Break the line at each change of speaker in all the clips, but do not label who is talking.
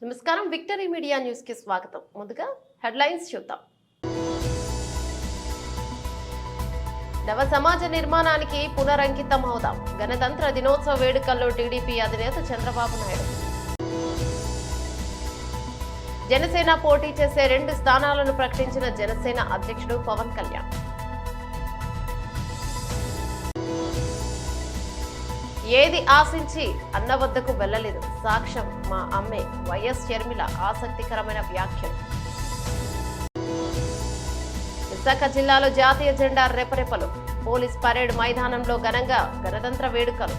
నమస్కారం victory media news కి స్వాగతం. ముందుగా హెడ్లైన్స్ చూద్దాం. నవ సమాజ నిర్మాణానికి పునరంకితం అవుదాం. గణతంత్ర దినోత్సవ వేడుకల్లో టీడీపీ అధినేత చంద్రబాబు నాయుడు. జనసేన పోటీ చేసే 2 స్థానాలను ప్రకటించిన జనసేన అధ్యక్షుడు పవన్ కళ్యాణ్. ఏది ఆశించి అన్న వద్దకు వెళ్లలేదు, సాక్ష్యం మా అమ్మే. వైఎస్ షర్మిల ఆసక్తికరమైన వ్యాఖ్యలు. విశాఖ జిల్లాలో జాతీయ జెండా రెపరెపలు. పోలీస్ పరేడ్ మైదానంలో ఘనంగా గణతంత్ర వేడుకలు.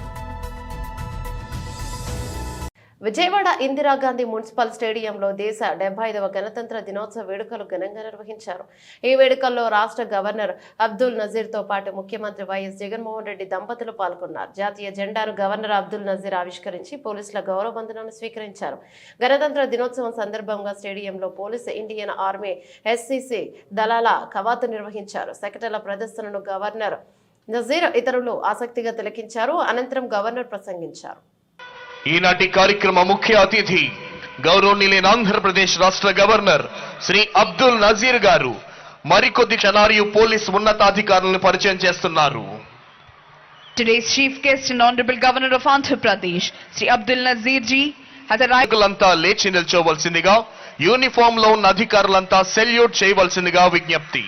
విజయవాడ ఇందిరాగాంధీ మున్సిపల్ స్టేడియంలో దేశ 75వ గణతంత్ర దినోత్సవ వేడుకలు ఘనంగా నిర్వహించారు. ఈ వేడుకల్లో రాష్ట్ర గవర్నర్ అబ్దుల్ నజీర్ తో పాటు ముఖ్యమంత్రి వైఎస్ జగన్మోహన్ రెడ్డి దంపతులు పాల్గొన్నారు. జాతీయ జెండాను గవర్నర్ అబ్దుల్ నజీర్ ఆవిష్కరించి పోలీసుల గౌరవ వందనాన్ని స్వీకరించారు. గణతంత్ర దినోత్సవం సందర్భంగా స్టేడియంలో పోలీసు, ఇండియన్ ఆర్మీ, ఎస్సీసీ దళాల కవాతు నిర్వహించారు. సెక్రటరీల ప్రదర్శనను గవర్నర్ నజీర్ ఇతరులు ఆసక్తిగా తిలకించారు. అనంతరం గవర్నర్ ప్రసంగించారు.
ఈనాటి కార్యక్రమ ముఖ్య అతిథి గౌరవనీయులైన ఆంధ్రప్రదేశ్ రాష్ట్ర గవర్నర్ శ్రీ అబ్దుల్ నజీర్ గారు మరికొద్ది క్షణాలు పోలీస్ ఉన్నతాధికారులను పరిచయం చేస్తున్నారు.
Today's chief guest and honorable governor of Andhra Pradesh, Sri Abdul Nazir ji, has arrived.
అంతా లేచి నిల్చోవలసిందిగా, యూనిఫామ్ లో ఉన్న అధికారులంతా సెల్యూట్ చేయవలసిందిగా విజ్ఞప్తి.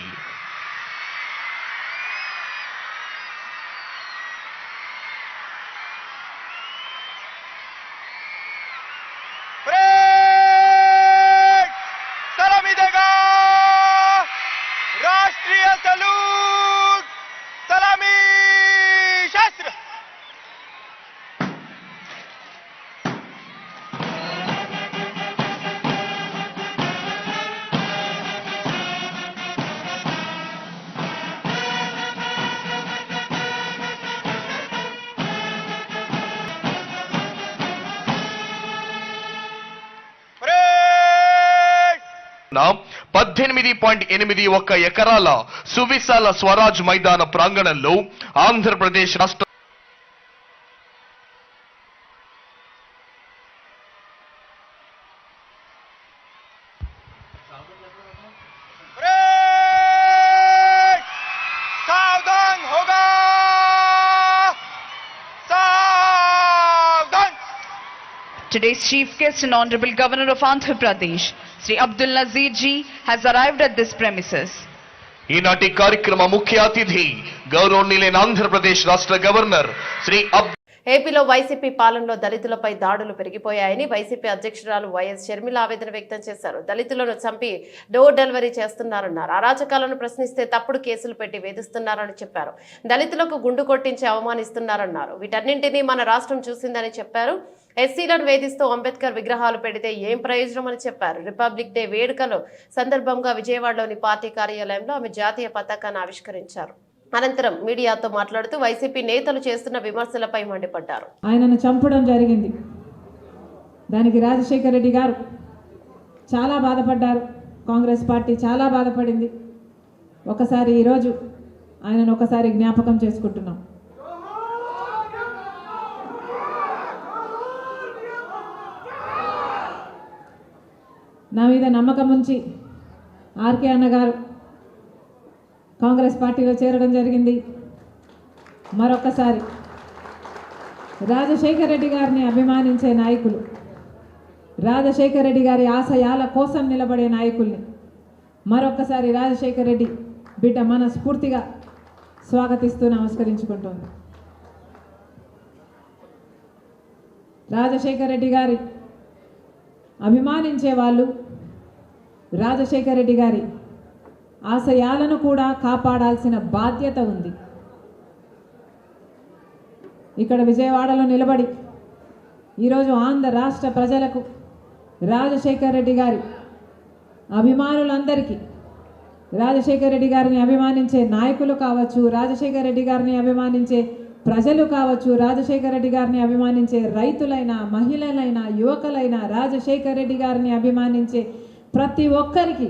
నా 18.81 ఎకరాల సువిశాల స్వరాజ్ మైదాన ప్రాంగణంలో ఆంధ్రప్రదేశ్ రాష్ట్ర
Today's chief guest and honorable governor of Andhra Pradesh, Sri Abdul Nazir ji, has arrived at this premises.
ఈనాటి కార్యక్రమ ముఖ్య అతిథి గౌరవనీయులైన ఆంధ్రప్రదేశ్ రాష్ట్ర గవర్నర్ శ్రీ
ఏపీలో వైసీపీ పాలనలో దళితులపై దాడులు పెరిగిపోయాయని వైసీపీ అధ్యక్షురాలు వైఎస్ షర్మిల ఆవేదన వ్యక్తం చేశారు. దళితులను చంపి డోర్ డెలివరీ చేస్తున్నారన్నారు. అరాచకాలను ప్రశ్నిస్తే తప్పుడు కేసులు పెట్టి వేధిస్తున్నారని చెప్పారు. దళితులకు గుండు కొట్టించి అవమానిస్తున్నారన్నారు. వీటన్నింటినీ మన రాష్ట్రం చూసిందని చెప్పారు. ఎస్సీలను వేధిస్తూ అంబేద్కర్ విగ్రహాలు పెడితే ఏం ప్రయోజనం అని చెప్పారు. రిపబ్లిక్ డే వేడుకల సందర్భంగా విజయవాడలోని పార్టీ కార్యాలయంలో ఆమె జాతీయ పతాకాన్ని ఆవిష్కరించారు. అనంతరం మీడియాతో మాట్లాడుతూ వైసీపీ నేతలు చేస్తున్న విమర్శలపై మండిపడ్డారు.
ఆయనను చంపడం జరిగింది. దానికి రాజశేఖర రెడ్డి గారు చాలా బాధపడ్డారు. కాంగ్రెస్ పార్టీ చాలా బాధపడింది. ఒకసారి ఈరోజు ఆయనను ఒకసారి జ్ఞాపకం చేసుకుంటున్నాం. నా మీద నమ్మకం ఉంచి ఆర్కే అన్నగారు కాంగ్రెస్ పార్టీలో చేరడం జరిగింది. మరొకసారి రాజశేఖర రెడ్డి గారిని అభిమానించే నాయకులు, రాజశేఖర రెడ్డి గారి ఆశయాల కోసం నిలబడే నాయకుల్ని మరొకసారి రాజశేఖర రెడ్డి బిడ్డ మనస్ఫూర్తిగా స్వాగతిస్తూ నమస్కరించుకుంటోంది. రాజశేఖర రెడ్డి గారి అభిమానించే వాళ్ళు రాజశేఖర రెడ్డి గారి ఆశయాలను కూడా కాపాడాల్సిన బాధ్యత ఉంది. ఇక్కడ విజయవాడలో నిలబడి ఈరోజు ఆంధ్ర రాష్ట్ర ప్రజలకు రాజశేఖర రెడ్డి గారి అభిమానులందరికీ, రాజశేఖర రెడ్డి గారిని అభిమానించే నాయకులు కావచ్చు, రాజశేఖర రెడ్డి గారిని అభిమానించే ప్రజలు కావచ్చు, రాజశేఖర రెడ్డి గారిని అభిమానించే రైతులైనా, మహిళలైనా, యువకులైనా, రాజశేఖర రెడ్డి గారిని అభిమానించే ప్రతి ఒక్కరికి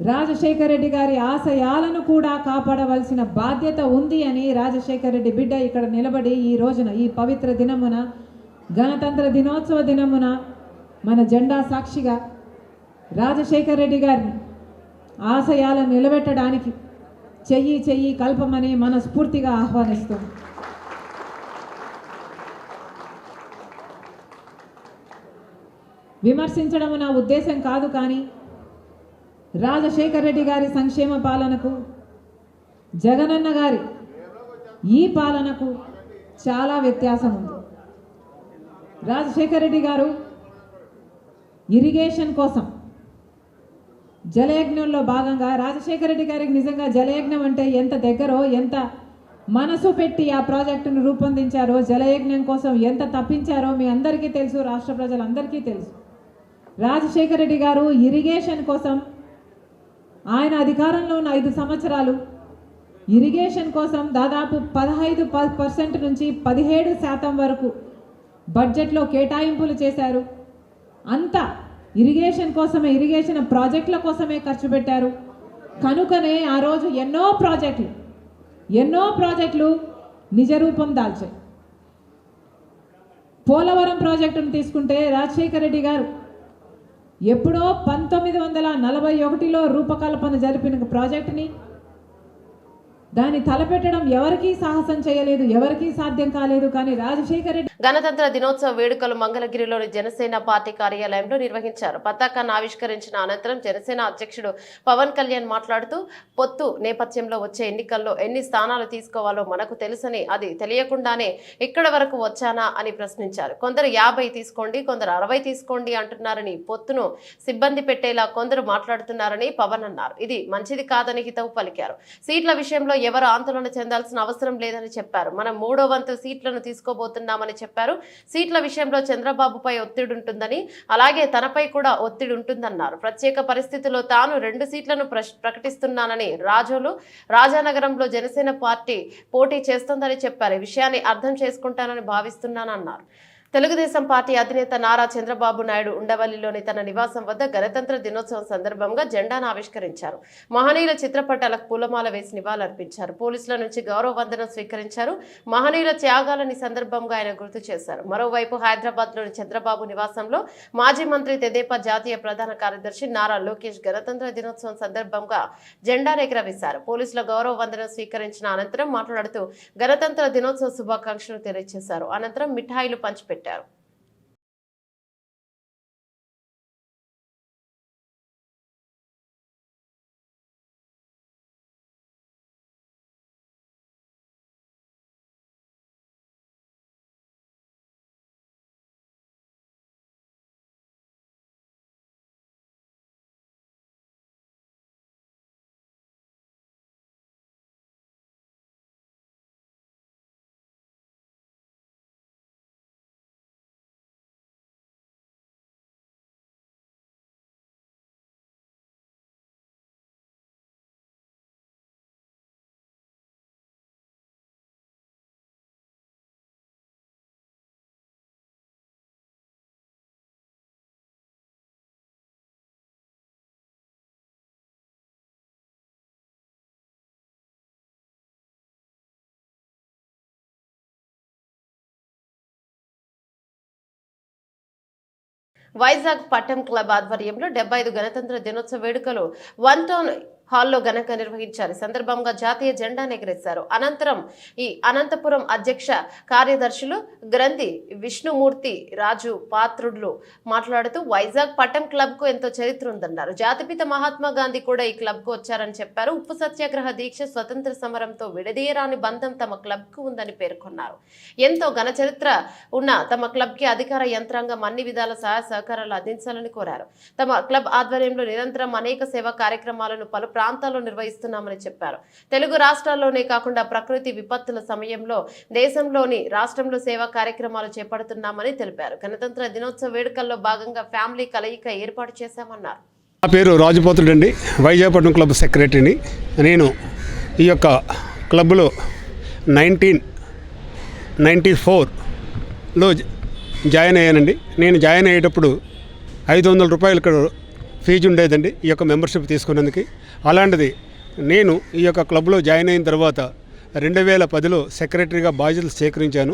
రాజశేఖర రెడ్డి గారి ఆశయాలను కూడా కాపాడవలసిన బాధ్యత ఉంది అని రాజశేఖర రెడ్డి బిడ్డ ఇక్కడ నిలబడి ఈ రోజున, ఈ పవిత్ర దినమున, గణతంత్ర దినోత్సవ దినమున మన జెండా సాక్షిగా రాజశేఖర రెడ్డి గారిని ఆశయాలను నిలబెట్టడానికి చెయ్యి చెయ్యి కల్పమని మనస్ఫూర్తిగా ఆహ్వానిస్తాం. విమర్శించడం నా ఉద్దేశం కాదు, కానీ రాజశేఖర రెడ్డి గారి సంక్షేమ పాలనకు జగనన్న గారి ఈ పాలనకు చాలా వ్యత్యాసం ఉంది. రాజశేఖర రెడ్డి గారు ఇరిగేషన్ కోసం జలయజ్ఞంలో భాగంగా రాజశేఖర రెడ్డి గారికి నిజంగా జలయజ్ఞం అంటే ఎంత దగ్గరో, ఎంత మనసు పెట్టి ఆ ప్రాజెక్టును రూపొందించారో, జలయజ్ఞం కోసం ఎంత తప్పించారో మీ అందరికీ తెలుసు, రాష్ట్ర ప్రజలందరికీ తెలుసు. రాజశేఖర రెడ్డి గారు ఇరిగేషన్ కోసం ఆయన అధికారంలో ఉన్న 5 సంవత్సరాలు ఇరిగేషన్ కోసం దాదాపు 15% నుంచి 17% వరకు బడ్జెట్లో కేటాయింపులు చేశారు. అంతా ఇరిగేషన్ కోసమే, ఇరిగేషన్ ప్రాజెక్టుల కోసమే ఖర్చు పెట్టారు. కనుకనే ఆ రోజు ఎన్నో ప్రాజెక్టులు నిజరూపం దాల్చాయి. పోలవరం ప్రాజెక్టును తీసుకుంటే రాజశేఖర రెడ్డి గారు ఎప్పుడో 1941లో రూపకల్పన జరిపిన ప్రాజెక్టుని దాన్ని తలపెట్టడం ఎవరికీ సాహసం చేయలేదు, ఎవరికీ సాధ్యం కాలేదు. కానీ రాజశేఖర రెడ్డి
గణతంత్ర దినోత్సవ వేడుకలు మంగళగిరిలోని జనసేన పార్టీ కార్యాలయంలో నిర్వహించారు. పతాకాన్ని ఆవిష్కరించిన అనంతరం జనసేన అధ్యక్షుడు పవన్ కళ్యాణ్ మాట్లాడుతూ, పొత్తు నేపథ్యంలో వచ్చే ఎన్నికల్లో ఎన్ని స్థానాలు తీసుకోవాలో మనకు తెలుసని, అది తెలియకుండానే ఇక్కడ వరకు వచ్చానా అని ప్రశ్నించారు. కొందరు 50 తీసుకోండి, కొందరు 60 తీసుకోండి అంటున్నారని, పొత్తును సిబ్బంది పెట్టేలా కొందరు మాట్లాడుతున్నారని పవన్ అన్నారు. ఇది మంచిది కాదని హితవు పలికారు. సీట్ల విషయంలో ఎవరు ఆందోళన చెందాల్సిన అవసరం లేదని చెప్పారు. మనం 3వ వంతు సీట్లను తీసుకోబోతున్నామని చెప్పారు. సీట్ల విషయంలో చంద్రబాబుపై ఒత్తిడి ఉంటుందని, అలాగే తనపై కూడా ఒత్తిడి ఉంటుందన్నారు. ప్రత్యేక పరిస్థితుల్లో తాను 2 సీట్లను ప్రకటిస్తున్నానని, రాజానగరంలో జనసేన పార్టీ పోటీ చేస్తోందని చెప్పారు. ఈ విషయాన్ని అర్థం చేసుకుంటానని భావిస్తున్నానన్నారు. తెలుగుదేశం పార్టీ అధినేత నారా చంద్రబాబు నాయుడు ఉండవల్లిలోని తన నివాసం వద్ద గణతంత్ర దినోత్సవం సందర్భంగా జెండాను ఆవిష్కరించారు. మహనీయుల చిత్రపటాలకు పూలమాల వేసి నివాళులర్పించారు. పోలీసుల నుంచి గౌరవ వందనం స్వీకరించారు. మహనీయుల త్యాగాలని సందర్భంగా ఆయన గుర్తు చేశారు. మరోవైపు హైదరాబాద్లోని చంద్రబాబు నివాసంలో మాజీ మంత్రి తెదేపా జాతీయ ప్రధాన కార్యదర్శి నారా లోకేష్ గణతంత్ర దినోత్సవం సందర్భంగా జెండాను ఎగురవేశారు. పోలీసుల గౌరవ వందనం స్వీకరించిన అనంతరం మాట్లాడుతూ గణతంత్ర దినోత్సవ శుభాకాంక్షలు తెలియజేశారు. అనంతరం మిఠాయిలు పంచిపెట్టారు. వైజాగ్ పట్టం క్లబ్ ఆధ్వర్యంలో 75 గణతంత్ర దినోత్సవ వేడుకలు 1 టౌన్ హాల్లో ఘనంగా నిర్వహించారు. సందర్భంగా జాతీయ జెండాను ఎగరేశారు. అనంతరం ఈ అనంతపురం అధ్యక్ష కార్యదర్శులు గ్రంథి విష్ణుమూర్తి రాజు పాత్రుడులు మాట్లాడుతూ, వైజాగ్ పట్టం క్లబ్ కు ఎంతో చరిత్ర ఉందన్నారు. జాతిపిత మహాత్మా గాంధీ కూడా ఈ క్లబ్ కు వచ్చారని చెప్పారు. ఉప్పు సత్యాగ్రహ దీక్ష, స్వతంత్ర సమరంతో విడదీయరాని బంధం తమ క్లబ్ కు ఉందని పేర్కొన్నారు. ఎంతో ఘన చరిత్ర ఉన్న తమ క్లబ్ కి అధికార యంత్రాంగం అన్ని విధాల సహాయ సహకారాలు అందించాలని కోరారు. తమ క్లబ్ ఆధ్వర్యంలో నిరంతరం అనేక సేవా కార్యక్రమాలను పలు ప్రాంతాల్లో నిర్వహిస్తున్నామని చెప్పారు. తెలుగు రాష్ట్రాల్లోనే కాకుండా ప్రకృతి విపత్తుల సమయంలో దేశంలోని రాష్ట్రంలో సేవా కార్యక్రమాలు చేపడుతున్నామని తెలిపారు. గణతంత్ర దినోత్సవ వేడుకల్లో భాగంగా ఫ్యామిలీ కలయిక ఏర్పాటు చేశామన్నారు.
నా పేరు రాజుపోతుడు అండి, వైజాగపట్నం క్లబ్ సెక్రటరీని. నేను ఈ యొక్క క్లబ్లో 1994లో జాయిన్ అయ్యానండి. నేను జాయిన్ అయ్యేటప్పుడు 500 రూపాయలు ఇక్కడ ఫీజు ఉండేదండి ఈ యొక్క మెంబర్షిప్ తీసుకున్నందుకు. అలాంటిది నేను ఈ యొక్క క్లబ్లో జాయిన్ అయిన తర్వాత 2010లో సెక్రటరీగా బాధ్యతలు స్వీకరించాను.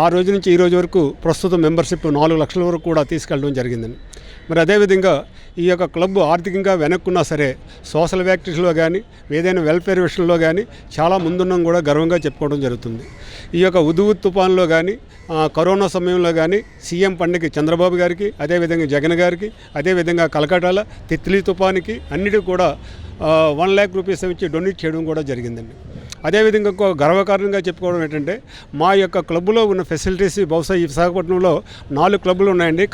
ఆ రోజు నుంచి ఈ రోజు వరకు ప్రస్తుతం మెంబర్షిప్ 4 లక్షల వరకు కూడా తీసుకెళ్ళడం జరిగిందండి. మరి అదేవిధంగా ఈ యొక్క క్లబ్ ఆర్థికంగా వెనక్కున్నా సరే సోషల్ యాక్టివిటీస్లో కానీ ఏదైనా వెల్ఫేర్ విషయంలో కానీ చాలా ముందున్నాం కూడా గర్వంగా చెప్పుకోవడం జరుగుతుంది. ఈ యొక్క ఉదువు తుఫాన్లో కానీ కరోనా సమయంలో కానీ సీఎం పండుగకి చంద్రబాబు గారికి, అదేవిధంగా జగన్ గారికి, అదేవిధంగా కలకటాల తిత్లీ తుఫానికి అన్నిటికీ కూడా 1 lakh రూపీస్ ఇచ్చి డొనేట్ చేయడం కూడా జరిగిందండి. అదేవిధంగా ఇంకో గర్వకారణంగా చెప్పుకోవడం ఏంటంటే మా యొక్క క్లబ్లో ఉన్న ఫెసిలిటీస్ బహుశా ఈ విశాఖపట్నంలో 4 క్లబ్బులు ఉన్నాయండి.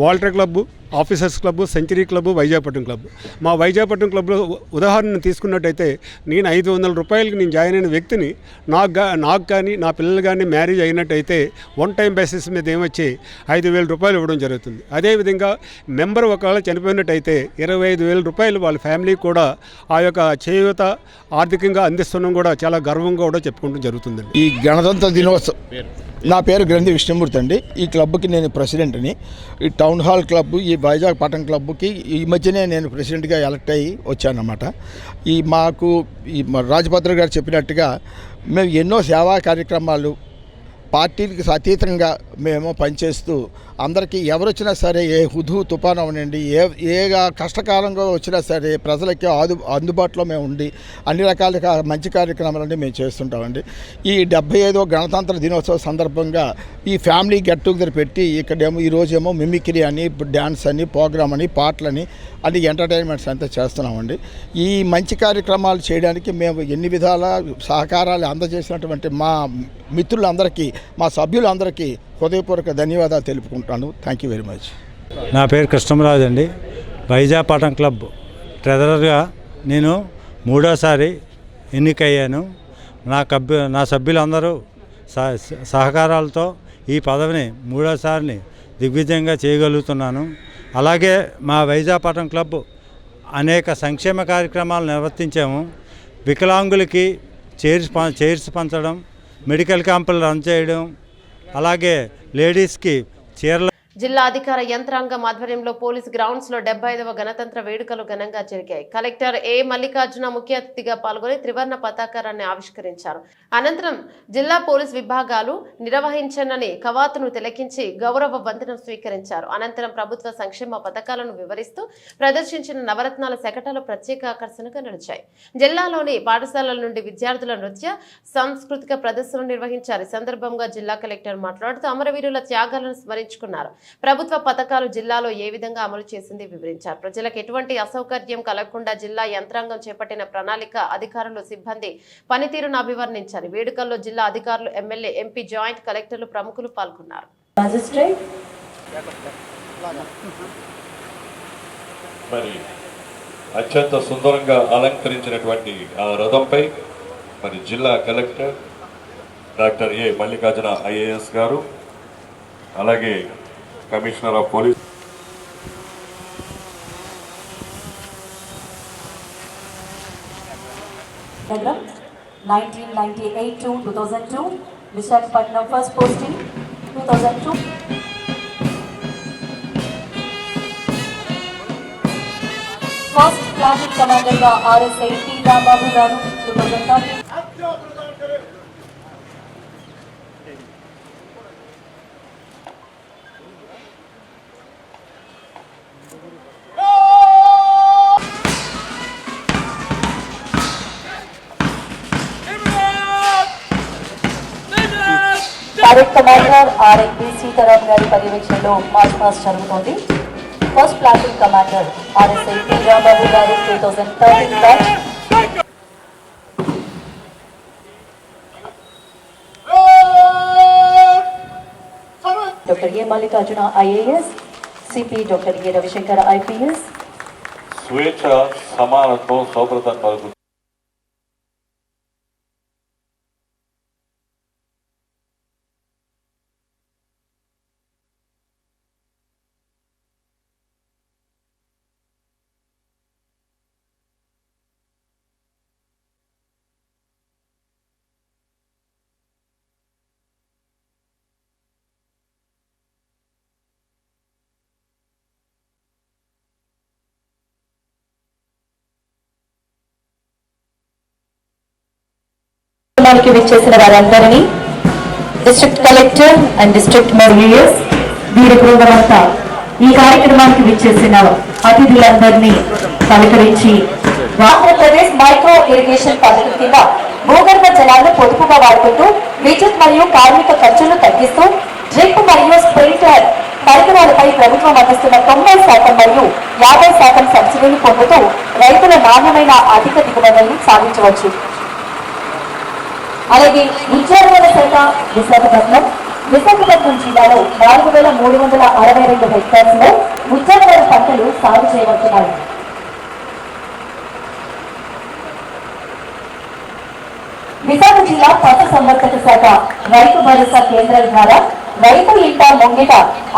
Walter club, officers club, century club, Vizagapatnam club. మా వైజాగపట్నం క్లబ్లో ఉదాహరణ తీసుకున్నట్టయితే నేను 500 రూపాయలకి నేను జాయిన్ అయిన వ్యక్తిని నాకు కానీ నా పిల్లలు కానీ మ్యారేజ్ అయినట్టయితే 1 టైం బేసిస్ మీద ఏమొచ్చి 5,000 రూపాయలు ఇవ్వడం జరుగుతుంది. అదేవిధంగా మెంబర్ ఒకవేళ చనిపోయినట్టయితే 25,000 రూపాయలు వాళ్ళ ఫ్యామిలీకి కూడా ఆ యొక్క చేయూత ఆర్థికంగా అందిస్తున్నాం కూడా చాలా గర్వంగా కూడా చెప్పుకోవడం జరుగుతుందండి.
ఈ గణతంత్ర దినోత్సవం నా పేరు గ్రంథి విష్ణుమూర్తి అండి. ఈ క్లబ్కి నేను ప్రెసిడెంట్ని. ఈ టౌన్ హాల్ క్లబ్, ఈ వైజాగ్ పట్టణ క్లబ్కి ఈ మధ్యనే నేను ప్రెసిడెంట్గా ఎలక్ట్ అయ్యి వచ్చానన్నమాట. మాకు రాజభద్ర గారు చెప్పినట్టుగా మేము ఎన్నో సేవా కార్యక్రమాలు పార్టీలకు అతీతంగా మేము పనిచేస్తూ అందరికీ ఎవరు వచ్చినా సరే, ఏ హుదూ తుఫాను అవనండి, ఏ కష్టకాలంగా వచ్చినా సరే ప్రజలకి అందుబాటులో మేము ఉండి అన్ని రకాల మంచి కార్యక్రమాలన్నీ మేము చేస్తుంటామండి. ఈ 75వ గణతంత్ర దినోత్సవ సందర్భంగా ఈ ఫ్యామిలీ గెట్ టుగెదర్ పెట్టి ఇక్కడేమో ఈరోజేమో మిమిక్రీ అని, డ్యాన్స్ అని, ప్రోగ్రామ్ అని, పాటలని అన్ని ఎంటర్టైన్మెంట్స్ అంతా చేస్తున్నామండి. ఈ మంచి కార్యక్రమాలు చేయడానికి మేము ఎన్ని విధాల సహకారాలు అందజేసినటువంటి మా మిత్రులందరికీ, మా సభ్యులందరికీ హృదయపూర్వక ధన్యవాదాలు తెలుపుకుంటాను. Thank you very much.
నా పేరు కృష్ణరాజు అండి. వైజాగపట్నం క్లబ్ ట్రెజరర్గా నేను 3వసారి ఎన్నికయ్యాను. నా సభ్యులందరూ సహకారాలతో ఈ పదవిని 3వసారిని దిగ్విజయంగా చేయగలుగుతున్నాను. అలాగే మా వైజాగపట్నం క్లబ్ అనేక సంక్షేమ కార్యక్రమాలు నిర్వర్తించాము. వికలాంగులకి చైర్స్ పంచడం, మెడికల్ క్యాంపులు రన్ చేయడం, అలాగే లేడీస్కి చీరలు.
జిల్లా అధికార యంత్రాంగం ఆధ్వర్యంలో పోలీస్ గ్రౌండ్స్ లో 75వ గణతంత్ర వేడుకలు ఘనంగా జరిగాయి. కలెక్టర్ ఏ మల్లికార్జున ముఖ్య అతిథిగా పాల్గొని త్రివర్ణ పతాకారాన్ని ఆవిష్కరించారు. అనంతరం జిల్లా పోలీస్ విభాగాలు నిర్వహించనని కవాతును తిలకించి గౌరవ వందనం స్వీకరించారు. అనంతరం ప్రభుత్వ సంక్షేమ పథకాలను వివరిస్తూ ప్రదర్శించిన నవరత్నాల శకటాలు ప్రత్యేక ఆకర్షణగా నిలిచాయి. జిల్లాలోని పాఠశాలల నుండి విద్యార్థుల నృత్య సాంస్కృతిక ప్రదర్శనలు నిర్వహించారు. ఈ సందర్భంగా జిల్లా కలెక్టర్ మాట్లాడుతూ అమరవీరుల త్యాగాలను స్మరించుకున్నారు. ప్రభుత్వ పథకాలు జిల్లాలో ఏ విధంగా అమలు చేసింది వివరించారు. ప్రజలకు ఎటువంటి అసౌకర్యం కలగకుండా జిల్లా యంత్రాంగం చేపట్టిన ప్రణాళిక, అధికారులు, సిబ్బంది పనితీరును అభివర్ణించారు. వేడుకల్లో జిల్లా అధికారులు, ఎమ్మెల్యే, ఎంపీ, జాయింట్ కలెక్టర్లు, ప్రముఖులు పాల్గొన్నారు.
మరి అత్యంత సుందరంగా అలంకరించినటువంటి ఆ రథంపై మరి జిల్లా collector doctor A Mallikarjuna IAS గారు, అలాగే commissioner of police
Program 1998 to 2002, Visakhapatnam first posting 2002. First Platoon Commander ga RSI P. Rambabu garu 2013. Parade Commander RNB Sitaram గారి పర్యవేక్షణలో మార్చ్ పాస్ట్ జరుగుతోంది. First platoon commander RSI P. Rambabu garu 2013 batch. Doctor A Mallikarjuna IAS, CP doctor A Ravishankar IPS.
స్వేచ్ఛ, సమానత్వం, సౌభ్రతత్వం
విచ్చేసిన వారందరినీ district collector and district mayors, వీరి బృందమంతా ఈ కార్యక్రమానికి విచ్చేసిన అతిథులందరినీ పలకరించి ఆంధ్రప్రదేశ్ మైక్రో ఇరిగేషన్ పథకం కింద భూగర్భ జలాలను పొదుపుగా వాడుకుంటూ విద్యుత్ మరియు కార్మిక ఖర్చులు తగ్గిస్తూ డ్రిప్ మరియు స్ప్రింక్లర్ పరికరాలపై ప్రభుత్వం అందిస్తున్న 90% మరియు 50% సబ్సిడీని పొందుతూ రైతుల నాణ్యమైన అధిక దిగుబడులను సాధించవచ్చు. అలాగే ఉద్యానవన శాఖ విశాఖపట్నం జిల్లాలో 4,362 హెక్టార్స్ లో ఉద్యానవన పంటలు సాగు చేయబడుతున్నాయి. విశాఖ జిల్లా పశు సంవర్ధక శాఖ రైతు భరోసా కేంద్రాల ద్వారా రైతు ఇంట ముంగిట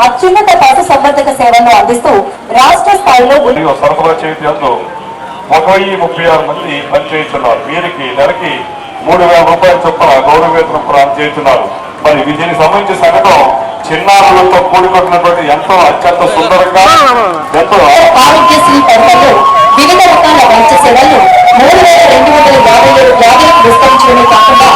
అత్యున్నత పశు సంవర్ధక సేవలను అందిస్తూ రాష్ట్ర స్థాయిలో
సరఫరా చేసేందుకు 136 మంది పనిచేస్తున్నారు. వీరికి నెలకి 3,000 రూపాయల చొప్పున గౌరవ వేతనం ప్రదానం చేస్తున్నారు. మరి దీనికి సంబంధించిన సంఘటన చిన్నారులతో కూడుకుంటున్నటువంటి ఎంతో అత్యంత సుందరంగా ఎంతో
ఆరోగ్యశ్రీ పథకంలో వివిధ రకాల వైద్య సేవలను 3,257 విస్తరించడమే కాకుండా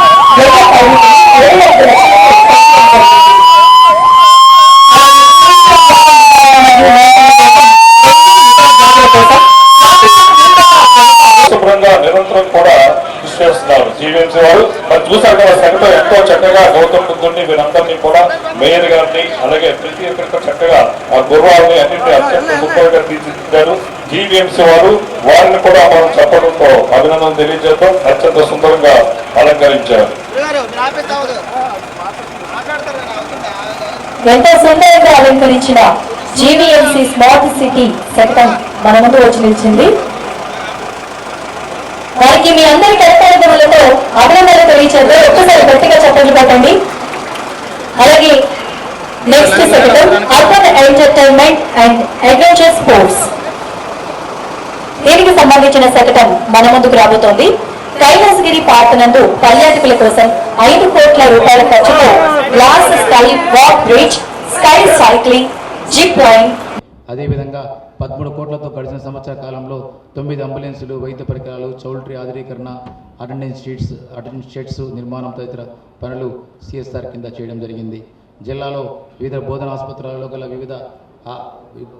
శుభ్రంగా నిరంతరం కూడా కృషి చేస్తున్నారు జీవీఎంసీ వారు. మరి చూసారు కదా సంఘటన ఎంతో చక్కగా గౌతమ్ బుద్ధుడిని వీరందరినీ కూడా మేయర్ గారిని అలాగే ప్రతి ఒక్కరితో చక్కగా ఆ గుర్రాలని అన్నింటినీ అత్యంత గొప్పగా తీర్చిదిద్దారు జీవీఎంసీ వారు. వారిని కూడా మనం చెప్పడంతో అభినందన తెలియజేద్దాం. అత్యంత సుందరంగా అలంకరించారు.
ఎంతో సుందరంగా అలంకరించిన జీవీఎంసీ స్మార్ట్ సిటీ శకటం మన ముందు వచ్చి నిలిచింది. వారికి మీ అందరి కర్తవ్యాలతో అభినందనలు తెలియచేద్దాం. ఒక్కసారి గట్టిగా చప్పట్లు కొట్టండి. అలాగే నెక్స్ట్ శకటం urban entertainment and adventure sports. దీనికి సంబంధించిన శకటం మన ముందుకు రాబోతోంది. కైలాసగిరి పార్క్ నందు పర్యాటకుల కోసం 5 కోట్ల రూపాయల ఖర్చుతో glass sky walk bridge, sky cycling, zip line.
అదేవిధంగా 13 కోట్లతో గడిచిన సంవత్సర కాలంలో 9 అంబులెన్సులు, వైద్య పరికరాలు, చౌల్ట్రీ ఆధునీకరణ, అటెండెన్స్ షెడ్స్ నిర్మాణం తదితర పనులు సిఎస్ఆర్ కింద చేయడం జరిగింది. జిల్లాలో వివిధ బోధన ఆసుపత్రులలో గల వివిధ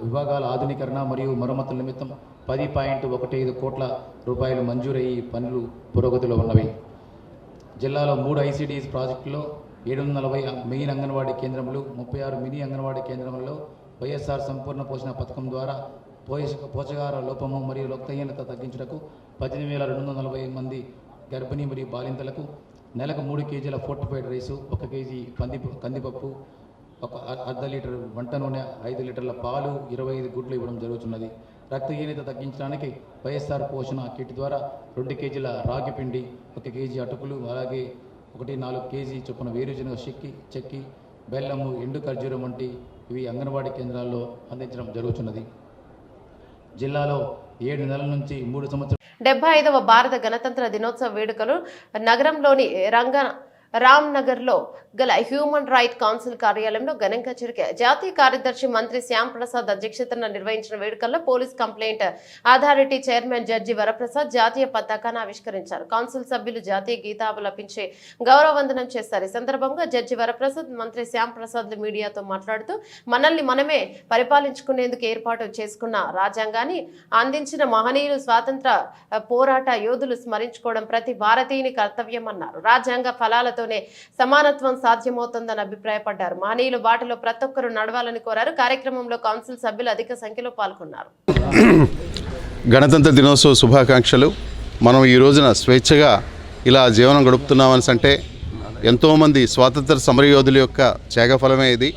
విభాగాల ఆధునీకరణ మరియు మరమ్మతుల నిమిత్తం 10.15 కోట్ల రూపాయలు మంజూరయ్యి పనులు పురోగతిలో ఉన్నవి. జిల్లాలో 3 ఐసిడిఎస్ ప్రాజెక్టులో 740 మెయిన్ అంగన్వాడీ కేంద్రములు, 36 మినీ అంగన్వాడీ కేంద్రములలో వైఎస్ఆర్ సంపూర్ణ పోషణ పథకం ద్వారా పోషకాహార లోపము మరియు రక్తహీనత తగ్గించుటకు 18,240 మంది గర్భిణీ మరియు బాలింతలకు నెలకు 3 కేజీల ఫోర్టిఫైడ్ రైసు, 1 కేజీ కందిపప్పు, 1/2 లీటర్ వంట నూనె, 5 లీటర్ల పాలు, 25 గుడ్లు ఇవ్వడం జరుగుతున్నది. రక్తహీనత తగ్గించడానికి వైఎస్ఆర్ పోషణ కిట్ ద్వారా 2 కేజీల రాగి పిండి, 1 కేజీ అటుకులు, అలాగే 1.4 కేజీ చొప్పున వేరుశనగ చెక్కి, బెల్లము, ఎండు ఖర్జూరం వంటి ఇవి అంగన్వాడీ కేంద్రాల్లో అందించడం జరుగుతున్నది. జిల్లాలో 7 నెలల నుంచి 3 సంవత్సరాలు
75వ భారత గణతంత్ర దినోత్సవ వేడుకలు నగరంలోని రామ్నగర్లో గల హ్యూమన్ రైట్ కౌన్సిల్ కార్యాలయంలో ఘనంగా జరిగాయి. జాతీయ కార్యదర్శి మంత్రి శ్యామ్ ప్రసాద్ అధ్యక్షతన నిర్వహించిన వేడుకల్లో police complaint authority chairman judge Varaprasad జాతీయ పతాకాన్ని ఆవిష్కరించారు. కౌన్సిల్ సభ్యులు జాతీయ గీతాలపించి గౌరవవందనం చేశారు. ఈ సందర్భంగా జడ్జి వరప్రసాద్, మంత్రి శ్యామ్ ప్రసాద్ మీడియాతో మాట్లాడుతూ మనల్ని మనమే పరిపాలించుకునేందుకు ఏర్పాటు చేసుకున్న రాజ్యాంగాన్ని అందించిన మహనీయులు, స్వాతంత్ర పోరాట యోధులు స్మరించుకోవడం ప్రతి భారతీయుని కర్తవ్యమన్నారు. రాజ్యాంగ ఫలాలతోనే సమానత్వం సాధ్యమవుతుందని అభిప్రాయపడ్డారు. మహనీయులు బాటలో ప్రతి ఒక్కరూ నడవాలని కోరారు. కార్యక్రమంలో కౌన్సిల్ సభ్యులు అధిక సంఖ్యలో పాల్గొన్నారు.
గణతంత్ర దినోత్సవ శుభాకాంక్షలు. మనం ఈ రోజున స్వేచ్ఛగా ఇలా జీవనం గడుపుతున్నామని అంటే ఎంతోమంది స్వాతంత్ర సమరయోధుల యొక్క త్యాగఫలమే ఇది.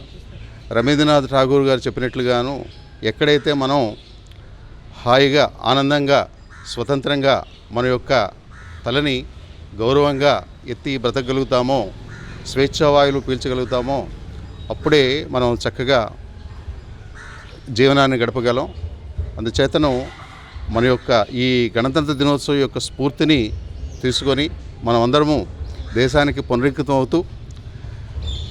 రవీంద్రనాథ్ ఠాగూర్ గారు చెప్పినట్లుగాను ఎక్కడైతే మనం హాయిగా ఆనందంగా స్వతంత్రంగా మన యొక్క తలని గౌరవంగా ఎత్తి బ్రతకగలుగుతామో, స్వేచ్ఛావాయువులు పీల్చగలుగుతామో అప్పుడే మనం చక్కగా జీవనాన్ని గడపగలం. అందుచేతను మన యొక్క ఈ గణతంత్ర దినోత్సవం యొక్క స్ఫూర్తిని తీసుకొని మనం అందరము దేశానికి పునరుద్ధృతం అవుతూ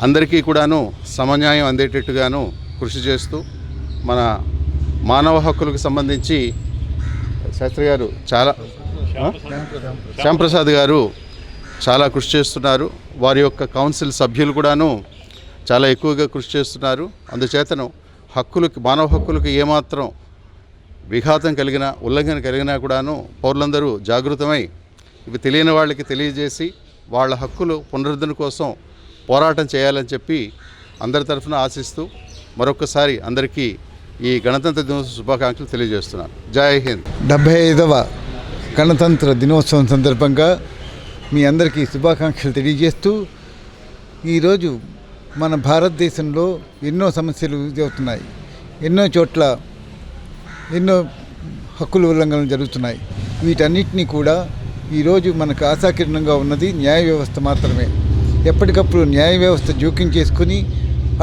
అందరికీ కూడాను సమన్యాయం అందేటట్టుగాను కృషి చేస్తూ మన మానవ హక్కులకు సంబంధించి శాస్త్రి గారు శ్యామ్ ప్రసాద్ గారు చాలా కృషి చేస్తున్నారు. వారి యొక్క కౌన్సిల్ సభ్యులు కూడాను చాలా ఎక్కువగా కృషి చేస్తున్నారు. అందుచేతను మానవ హక్కులకు ఏమాత్రం విఘాతం కలిగినా ఉల్లంఘన కలిగినా కూడాను పౌరులందరూ జాగృతమై ఇవి తెలియని వాళ్ళకి తెలియజేసి వాళ్ళ హక్కులు పునరుద్ధరణ కోసం పోరాటం చేయాలని చెప్పి అందరి తరఫున ఆశిస్తూ మరొకసారి అందరికీ ఈ గణతంత్ర దినోత్సవ శుభాకాంక్షలు తెలియజేస్తున్నాను. జై హింద్.
75వ గణతంత్ర దినోత్సవం సందర్భంగా మీ అందరికీ శుభాకాంక్షలు తెలియజేస్తూ ఈరోజు మన భారతదేశంలో ఎన్నో సమస్యలు ఎదురవుతున్నాయి. ఎన్నో చోట్ల ఎన్నో హక్కుల ఉల్లంఘనలు జరుగుతున్నాయి. వీటన్నిటినీ కూడా ఈరోజు మనకు ఆశాకిరణంగా ఉన్నది న్యాయ వ్యవస్థ మాత్రమే. ఎప్పటికప్పుడు న్యాయ వ్యవస్థ జోక్యం చేసుకుని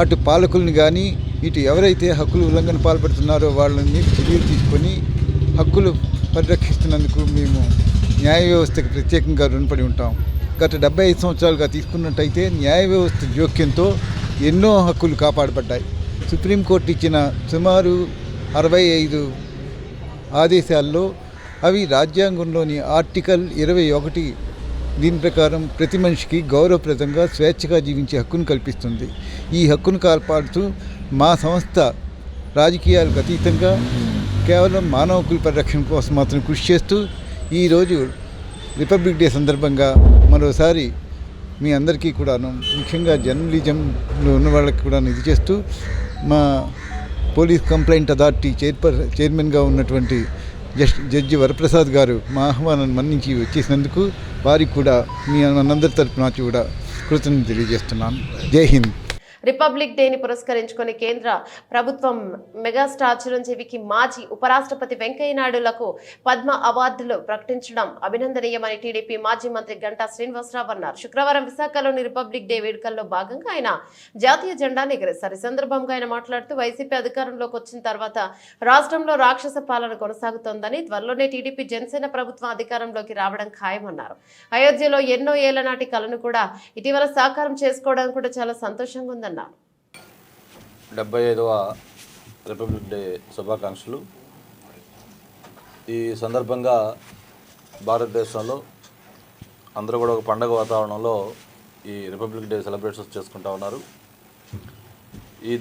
అటు పాలకుల్ని కానీ ఇటు ఎవరైతే హక్కుల ఉల్లంఘన పాల్పడుతున్నారో వాళ్ళని చర్యలు తీసుకొని హక్కులు పరిరక్షిస్తున్నందుకు మేము న్యాయ వ్యవస్థకి ప్రత్యేకంగా రుణపడి ఉంటాం. గత 75 సంవత్సరాలుగా తీసుకున్నట్టయితే న్యాయ వ్యవస్థ జోక్యంతో ఎన్నో హక్కులు కాపాడబడ్డాయి. సుప్రీంకోర్టు ఇచ్చిన సుమారు 65 ఆదేశాల్లో అవి రాజ్యాంగంలోని ఆర్టికల్ 21 దీని ప్రకారం ప్రతి మనిషికి గౌరవప్రదంగా స్వేచ్ఛగా జీవించే హక్కును కల్పిస్తుంది. ఈ హక్కును కాపాడుతూ మా సంస్థ రాజకీయాలకు అతీతంగా కేవలం మానవ హక్కుల పరిరక్షణ కోసం మాత్రం కృషి చేస్తూ ఈరోజు రిపబ్లిక్ డే సందర్భంగా మరోసారి మీ అందరికీ కూడాను ముఖ్యంగా జర్నలిజంలో ఉన్న వాళ్ళకి కూడా ఇది చేస్తూ మా పోలీస్ కంప్లైంట్ అథారిటీ చైర్మన్గా ఉన్నటువంటి జడ్జి వరప్రసాద్ గారు మా ఆహ్వానాన్ని మన్నించి వచ్చేసినందుకు వారికి కూడా మీ మనందరి తరపున కూడా కృతజ్ఞతలు తెలియజేస్తున్నాను. జై హింద్.
రిపబ్లిక్ డేని పురస్కరించుకొని కేంద్ర ప్రభుత్వం మెగాస్టార్ చిరంజీవికి మాజీ ఉపరాష్ట్రపతి వెంకయ్య నాయుడులకు పద్మ అవార్డులు ప్రకటించడం అభినందనీయమని టీడీపీ మాజీ మంత్రి గంటా శ్రీనివాసరావు అన్నారు. శుక్రవారం విశాఖలోని రిపబ్లిక్ డే వేడుకల్లో భాగంగా ఆయన జాతీయ జెండాను ఎగరేశారు. ఈ సందర్భంగా ఆయన మాట్లాడుతూ వైసీపీ అధికారంలోకి వచ్చిన తర్వాత రాష్ట్రంలో రాక్షస పాలన కొనసాగుతోందని, త్వరలోనే టీడీపీ జనసేన ప్రభుత్వం అధికారంలోకి రావడం ఖాయమన్నారు. అయోధ్యలో ఎన్నో ఏళ్ల నాటి కలను కూడా ఇటీవల సాకారం చేసుకోవడం కూడా చాలా సంతోషంగా ఉందన్నారు.
75వ రిపబ్లిక్ డే శుభాకాంక్షలు. ఈ సందర్భంగా భారతదేశంలో అందరూ కూడా ఒక పండగ వాతావరణంలో ఈ రిపబ్లిక్ డే సెలబ్రేషన్స్ చేసుకుంటా ఉన్నారు.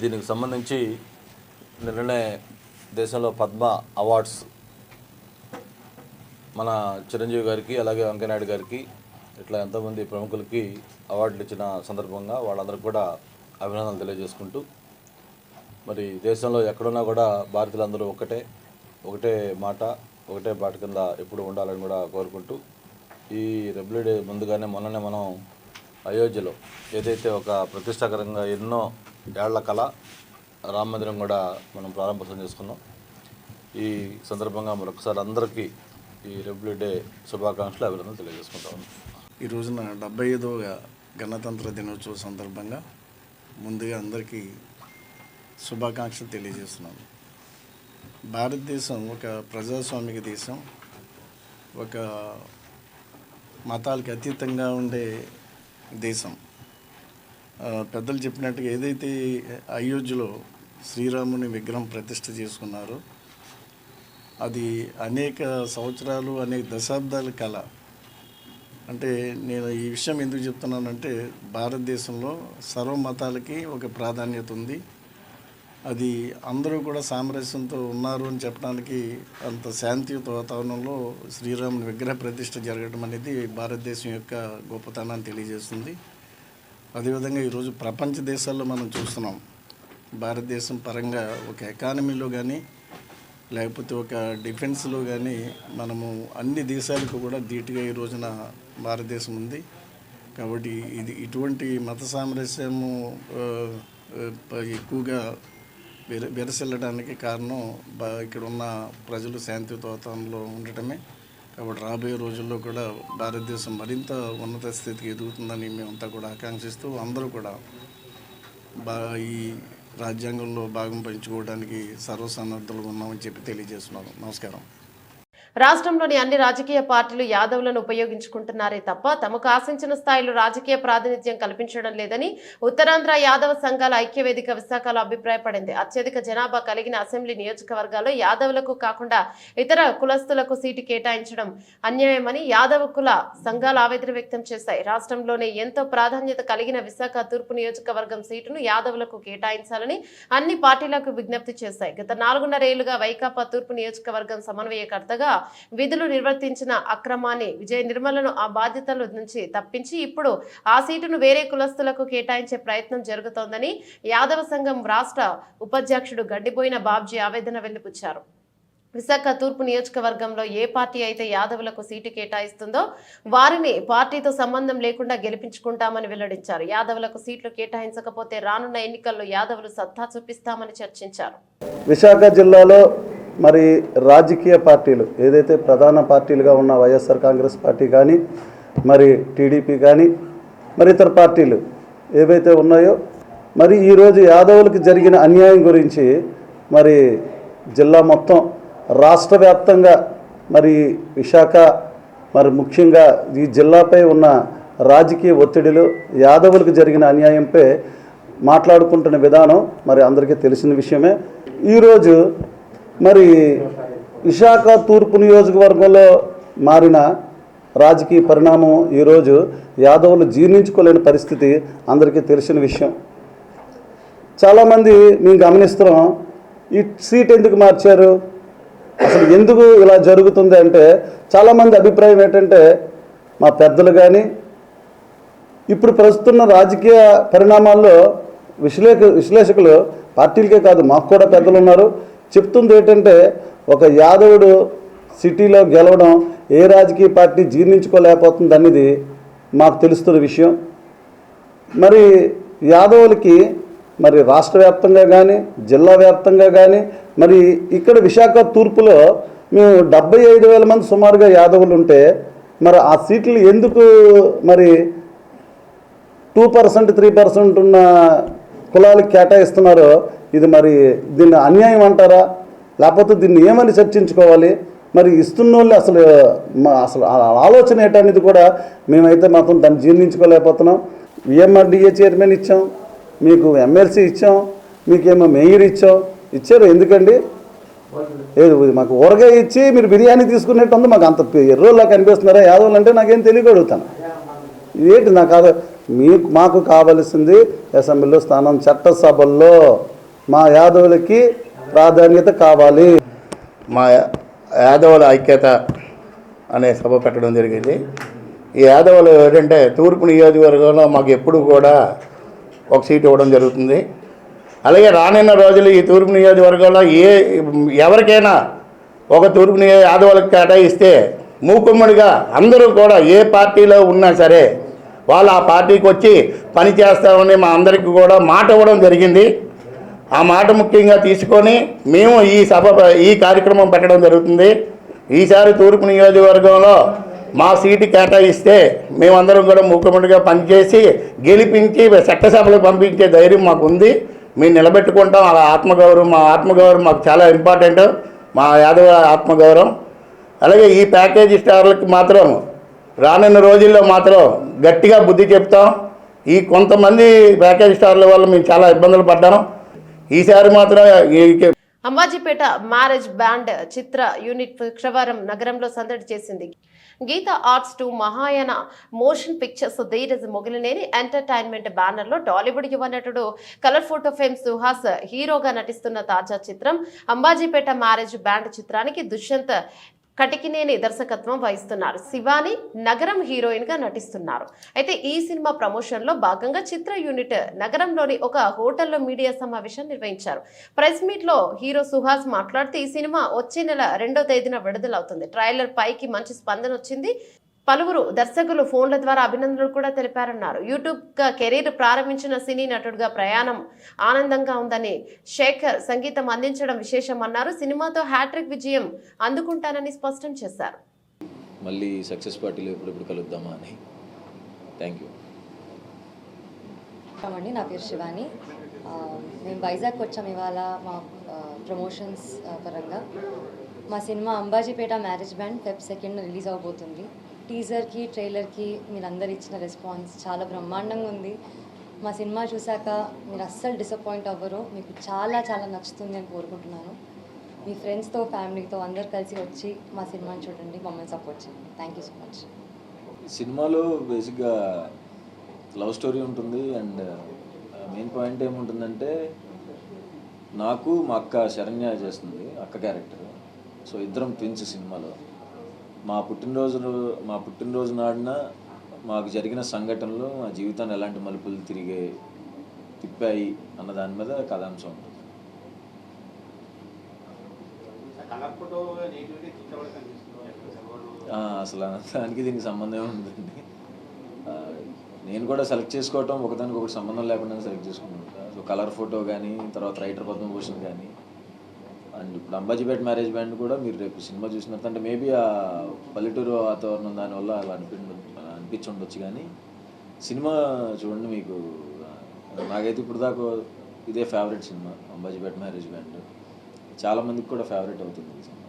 దీనికి సంబంధించి నిన్ననే దేశంలో పద్మ అవార్డ్స్ మన చిరంజీవి గారికి అలాగే వెంకయ్యనాయుడు గారికి ఇట్లా ఎంతోమంది ప్రముఖులకి అవార్డులు ఇచ్చిన సందర్భంగా వాళ్ళందరికీ కూడా అభినందనలు తెలియజేసుకుంటూ, మరి దేశంలో ఎక్కడున్నా కూడా భారతీయులందరూ ఒకటే మాట ఒకటే బాట కింద ఎప్పుడు ఉండాలని కూడా కోరుకుంటూ, ఈ రిపబ్లిక్ డే ముందుగానే మొన్ననే మనం అయోధ్యలో ఏదైతే ఒక ప్రతిష్టాకరంగా ఎన్నో ఏళ్ల కళ రామ మందిరం కూడా మనం ప్రారంభోత్సవం చేసుకున్నాం. ఈ సందర్భంగా మరొకసారి అందరికీ ఈ రిపబ్లిక్ డే శుభాకాంక్షలు అభినందనలు తెలియజేసుకుంటాం.
ఈ రోజున 75వ గణతంత్ర దినోత్సవం సందర్భంగా ముందుగా అందరికీ శుభాకాంక్షలు తెలియజేస్తున్నాను. భారతదేశం ఒక ప్రజాస్వామిక దేశం, ఒక మతాలకు అతీతంగా ఉండే దేశం. పెద్దలు చెప్పినట్టుగా ఏదైతే అయోధ్యలో శ్రీరాముని విగ్రహం ప్రతిష్ఠ చేసుకున్నారో అది అనేక సంవత్సరాలు అనేక దశాబ్దాల కళ. అంటే నేను ఈ విషయం ఎందుకు చెప్తున్నానంటే భారతదేశంలో సర్వ మతాలకి ఒక ప్రాధాన్యత ఉంది. అది అందరూ కూడా సామరస్యంతో ఉన్నారు అని చెప్పడానికి అంత శాంతియుత వాతావరణంలో శ్రీరాముని విగ్రహ ప్రతిష్ఠ జరగడం అనేది భారతదేశం యొక్క గొప్పతనాన్ని తెలియజేస్తుంది. అదేవిధంగా ఈరోజు ప్రపంచ దేశాల్లో మనం చూస్తున్నాం, భారతదేశం పరంగా ఒక ఎకానమీలో కానీ లేకపోతే ఒక డిఫెన్స్లో కానీ మనము అన్ని దేశాలకు కూడా ధీటుగా ఈ రోజున భారతదేశం ఉంది. కాబట్టి ఇటువంటి మత సామరస్యము ఎక్కువగా విరసిల్లడానికి కారణం ఇక్కడ ఉన్న ప్రజలు శాంతియుత వాతావరణంలో ఉండటమే. కాబట్టి రాబోయే రోజుల్లో కూడా భారతదేశం మరింత ఉన్నత స్థితికి ఎదుగుతుందని మేమంతా కూడా ఆకాంక్షిస్తూ అందరూ కూడా ఈ రాజ్యాంగంలో భాగం పంచుకోవడానికి సర్వసన్నద్ధులు ఉన్నామని చెప్పి తెలియజేస్తున్నాను. నమస్కారం.
రాష్ట్రంలోని అన్ని రాజకీయ పార్టీలు యాదవులను ఉపయోగించుకుంటున్నారే తప్ప తమకు ఆశించిన స్థాయిలో రాజకీయ ప్రాతినిధ్యం కల్పించడం లేదని ఉత్తరాంధ్ర యాదవ సంఘాల ఐక్యవేదిక విశాఖలో అభిప్రాయపడింది. అత్యధిక జనాభా కలిగిన అసెంబ్లీ నియోజకవర్గాల్లో యాదవులకు కాకుండా ఇతర కులస్తులకు సీటు కేటాయించడం అన్యాయమని యాదవ కుల సంఘాలు ఆవేదన వ్యక్తం చేశాయి. రాష్ట్రంలోనే ఎంతో ప్రాధాన్యత కలిగిన విశాఖ తూర్పు నియోజకవర్గం సీటును యాదవులకు కేటాయించాలని అన్ని పార్టీలకు విజ్ఞప్తి చేశాయి. గత 4.5 ఏళ్లుగా వైకాపా తూర్పు నియోజకవర్గం సమన్వయకర్తగా విధులు నిర్వర్తించిన అక్రమాన్ని విజయ నిర్మలను ఆ బాధ్యతల నుంచి తప్పించి ఇప్పుడు ఆ సీటును వేరే కులస్తులకు కేటాయించే ప్రయత్నం జరుగుతోందని యాదవ సంఘం రాష్ట్ర ఉపాధ్యక్షుడు గడ్డిబోయిన బాబ్జీ ఆవేదన వెలిబుచ్చారు. విశాఖ తూర్పు నియోజకవర్గంలో ఏ పార్టీ అయితే యాదవులకు సీటు కేటాయిస్తుందో వారిని పార్టీతో సంబంధం లేకుండా గెలిపించుకుంటామని వెల్లడించారు. యాదవులకు సీట్లు కేటాయించకపోతే రానున్న ఎన్నికల్లో యాదవులు సత్తా చూపిస్తామని చర్చించారు.
విశాఖ జిల్లాలో మరి రాజకీయ పార్టీలు ఏదైతే ప్రధాన పార్టీలుగా ఉన్న వైఎస్ఆర్ కాంగ్రెస్ పార్టీ కానీ మరి టీడీపీ కానీ మరి ఇతర పార్టీలు ఏవైతే ఉన్నాయో మరి ఈరోజు యాదవులకు జరిగిన అన్యాయం గురించి మరి జిల్లా మొత్తం రాష్ట్ర వ్యాప్తంగా మరి విశాఖ మరి ముఖ్యంగా ఈ జిల్లాపై ఉన్న రాజకీయ ఒత్తిడిలు యాదవులకు జరిగిన అన్యాయంపై మాట్లాడుకుంటున్న విధానం మరి అందరికీ తెలిసిన విషయమే. ఈరోజు మరి విశాఖ తూర్పు నియోజకవర్గంలో మారిన రాజకీయ పరిణామం ఈరోజు యాదవులు జీర్ణించుకోలేని పరిస్థితి అందరికీ తెలిసిన విషయం. చాలామంది మేము గమనిస్తున్నాం, ఈ సీట్ ఎందుకు మార్చారు, అసలు ఎందుకు ఇలా జరుగుతుంది అంటే చాలామంది అభిప్రాయం ఏంటంటే మా పెద్దలు కానీ ఇప్పుడు ప్రస్తున్న రాజకీయ పరిణామాల్లో విశ్లేషకులు పార్టీలకే కాదు మాకు కూడా పెద్దలు ఉన్నారు చెప్తుంది ఏంటంటే ఒక యాదవుడు సిటీలో గెలవడం ఏ రాజకీయ పార్టీ జీర్ణించుకోలేకపోతుంది అనేది మాకు తెలుస్తున్న విషయం. మరి యాదవులకి మరి రాష్ట్ర వ్యాప్తంగా కానీ జిల్లా వ్యాప్తంగా కానీ మరి ఇక్కడ విశాఖ తూర్పులో మేము 75,000 మంది సుమారుగా యాదవులు ఉంటే మరి ఆ సీట్లు ఎందుకు మరి 2% 3% ఉన్న కులాలకు కేటాయిస్తున్నారో ఇది మరి దీన్ని అన్యాయం అంటారా లేకపోతే దీన్ని ఏమని చర్చించుకోవాలి? మరి ఇస్తున్న వాళ్ళు అసలు ఆలోచన ఏంటనేది కూడా మేమైతే మాత్రం దాన్ని జీర్ణించుకోలేకపోతున్నాం. విఎంఆర్డీఏ చైర్మన్ ఇచ్చాం, మీకు ఎమ్మెల్సీ ఇచ్చాం, మీకేమో మేయర్ ఇచ్చారు ఎందుకండి? ఏది మాకు ఊరగాయ ఇచ్చి మీరు బిర్యానీ తీసుకునేట్టు ఉంది. మాకు అంత ఎర్రోలా కనిపిస్తున్నారా యాదవులు అంటే నాకేం తెలియగలుగుతాను. ఇదేంటి నాకు మాకు కావలసింది అసెంబ్లీలో స్థానం, చట్టసభల్లో మా యాదవులకి ప్రాధాన్యత కావాలి.
మా యాదవుల ఐక్యత అనే సభ పెట్టడం జరిగింది. ఈ యాదవులు ఏంటంటే తూర్పు నియోజకవర్గంలో మాకు ఎప్పుడు కూడా ఒక సీటు ఇవ్వడం జరుగుతుంది. అలాగే రానున్న రోజులు ఈ తూర్పు నియోజకవర్గంలో ఎవరికైనా ఒక తూర్పు యాదవులకు కేటాయిస్తే మూకుమ్మడిగా అందరూ కూడా ఏ పార్టీలో ఉన్నా సరే వాళ్ళు ఆ పార్టీకి వచ్చి పని చేస్తామని మా అందరికీ కూడా మాట ఇవ్వడం జరిగింది. ఆ మాట ముఖ్యంగా తీసుకొని మేము ఈ కార్యక్రమం పెట్టడం జరుగుతుంది. ఈసారి తూర్పు నియోజకవర్గంలో మా సీటు కేటాయిస్తే మేమందరం కూడా మూకుమ్మడిగా పనిచేసి గెలిపించి చట్టసభలకు పంపించే ధైర్యం మాకు ఉంది. మేము నిలబెట్టుకుంటాం. అలా మా ఆత్మగౌరవం మాకు చాలా ఇంపార్టెంట్, మా యాదవ ఆత్మగౌరవం. అలాగే ఈ ప్యాకేజీ స్టార్లకు మాత్రం రానున్న రోజుల్లో మాత్రం గట్టిగా బుద్ధి చెప్తాం. ఈ కొంతమంది ప్యాకేజీ స్టార్ల వల్ల మేము చాలా ఇబ్బందులు పడ్డాం. ఈసారి మాత్రం
అంబాజీపేట మ్యారేజ్ బ్యాండ్ చిత్ర యూనిట్ శుక్రవారం నగరంలో సందడి చేసింది. Geetha arts 2 Mahayana motion pictures Dheeraj Mogilineni entertainment banner లో టాలీవుడ్ యువ నటుడు కలర్ ఫోటో ఫేమ్ సుహాస్ హీరోగా నటిస్తున్న తాజా చిత్రం అంబాజీపేట మ్యారేజ్ బ్యాండ్ చిత్రానికి దుష్యంత్ కటికినేని దర్శకత్వం వహిస్తున్నారు. శివాని నగరం హీరోయిన్ గా నటిస్తున్నారు. అయితే ఈ సినిమా ప్రమోషన్ లో భాగంగా చిత్ర యూనిట్ నగరంలోని ఒక హోటల్లో మీడియా సమావేశం నిర్వహించారు. ప్రెస్ మీట్ లో హీరో సుహాస్ మాట్లాడుతూ ఈ సినిమా వచ్చే నెల 2వ తేదీన విడుదలవుతుంది. ట్రైలర్ పైకి మంచి స్పందన వచ్చింది. పలువురు దర్శకులు ఫోన్ల ద్వారా అభినందనలు కూడా తెలిపారన్నారు. యూట్యూబ్ కెరీర్ ప్రారంభించిన సినీ నటుడుగా ప్రయాణం ఆనందంగా ఉందని, శేఖర్ సంగీతం అందించడం విశేషమన్నారు. సినిమాతో హ్యాట్రిక్ విజయం అందుకుంటానని స్పష్టం చేశారు.
మళ్ళీ సక్సెస్ పార్టీలో ఎప్పుడు కలుద్దామా అని. Thank you.
నా పేరు శివాని. మేము వైజాగ్ వచ్చాం ఇవాళ మా ప్రమోషన్స్ పరంగా. మా సినిమా Ambajipeta marriage band Feb 2 release అవబోతుంది. టీజర్కి ట్రైలర్కి మీరు అందరు ఇచ్చిన రెస్పాన్స్ చాలా బ్రహ్మాండంగా ఉంది. మా సినిమా చూశాక మీరు అస్సలు డిసప్పాయింట్ అవ్వరు, మీకు చాలా చాలా నచ్చుతుంది అని కోరుకుంటున్నాను. మీ ఫ్రెండ్స్తో ఫ్యామిలీతో అందరు కలిసి వచ్చి మా సినిమాని చూడండి, మమ్మల్ని సపోర్ట్ చేయండి. Thank you so much.
సినిమాలో బేసిక్గా లవ్ స్టోరీ ఉంటుంది. అండ్ మెయిన్ పాయింట్ ఏముంటుందంటే, నాకు మా అక్క శరణ్య చేస్తుంది అక్క క్యారెక్టర్. సో ఇద్దరం ట్విన్స్ సినిమాలో. మా పుట్టినరోజు నాడున మాకు జరిగిన సంఘటనలు మా జీవితాన్ని ఎలాంటి మలుపులు తిప్పాయి అన్న దాని మీద కథాంశం ఉంటుంది. అసలు దానికి దీనికి సంబంధం ఉందండి. నేను కూడా సెలెక్ట్ చేసుకోవటం ఒకదానికి ఒకటి సంబంధం లేకుండా సెలెక్ట్ చేసుకుంటాను. సో కలర్ ఫోటో కానీ, తర్వాత రైటర్ పద్మభూషణ్ కానీ, అండ్ ఇప్పుడు అంబాజీపేట మ్యారేజ్ బ్యాండ్ కూడా మీరు రేపు సినిమా చూసినట్టు అంటే మేబీ ఆ పల్లెటూరు వాతావరణం దానివల్ల అలా అనిపించుండొచ్చు. కానీ సినిమా చూడండి, మీకు నాకైతే ఇప్పుడు దాకా ఇదే favourite cinema Ambajipeta marriage band. చాలామందికి కూడా ఫేవరెట్ అవుతుంది ఈ సినిమా.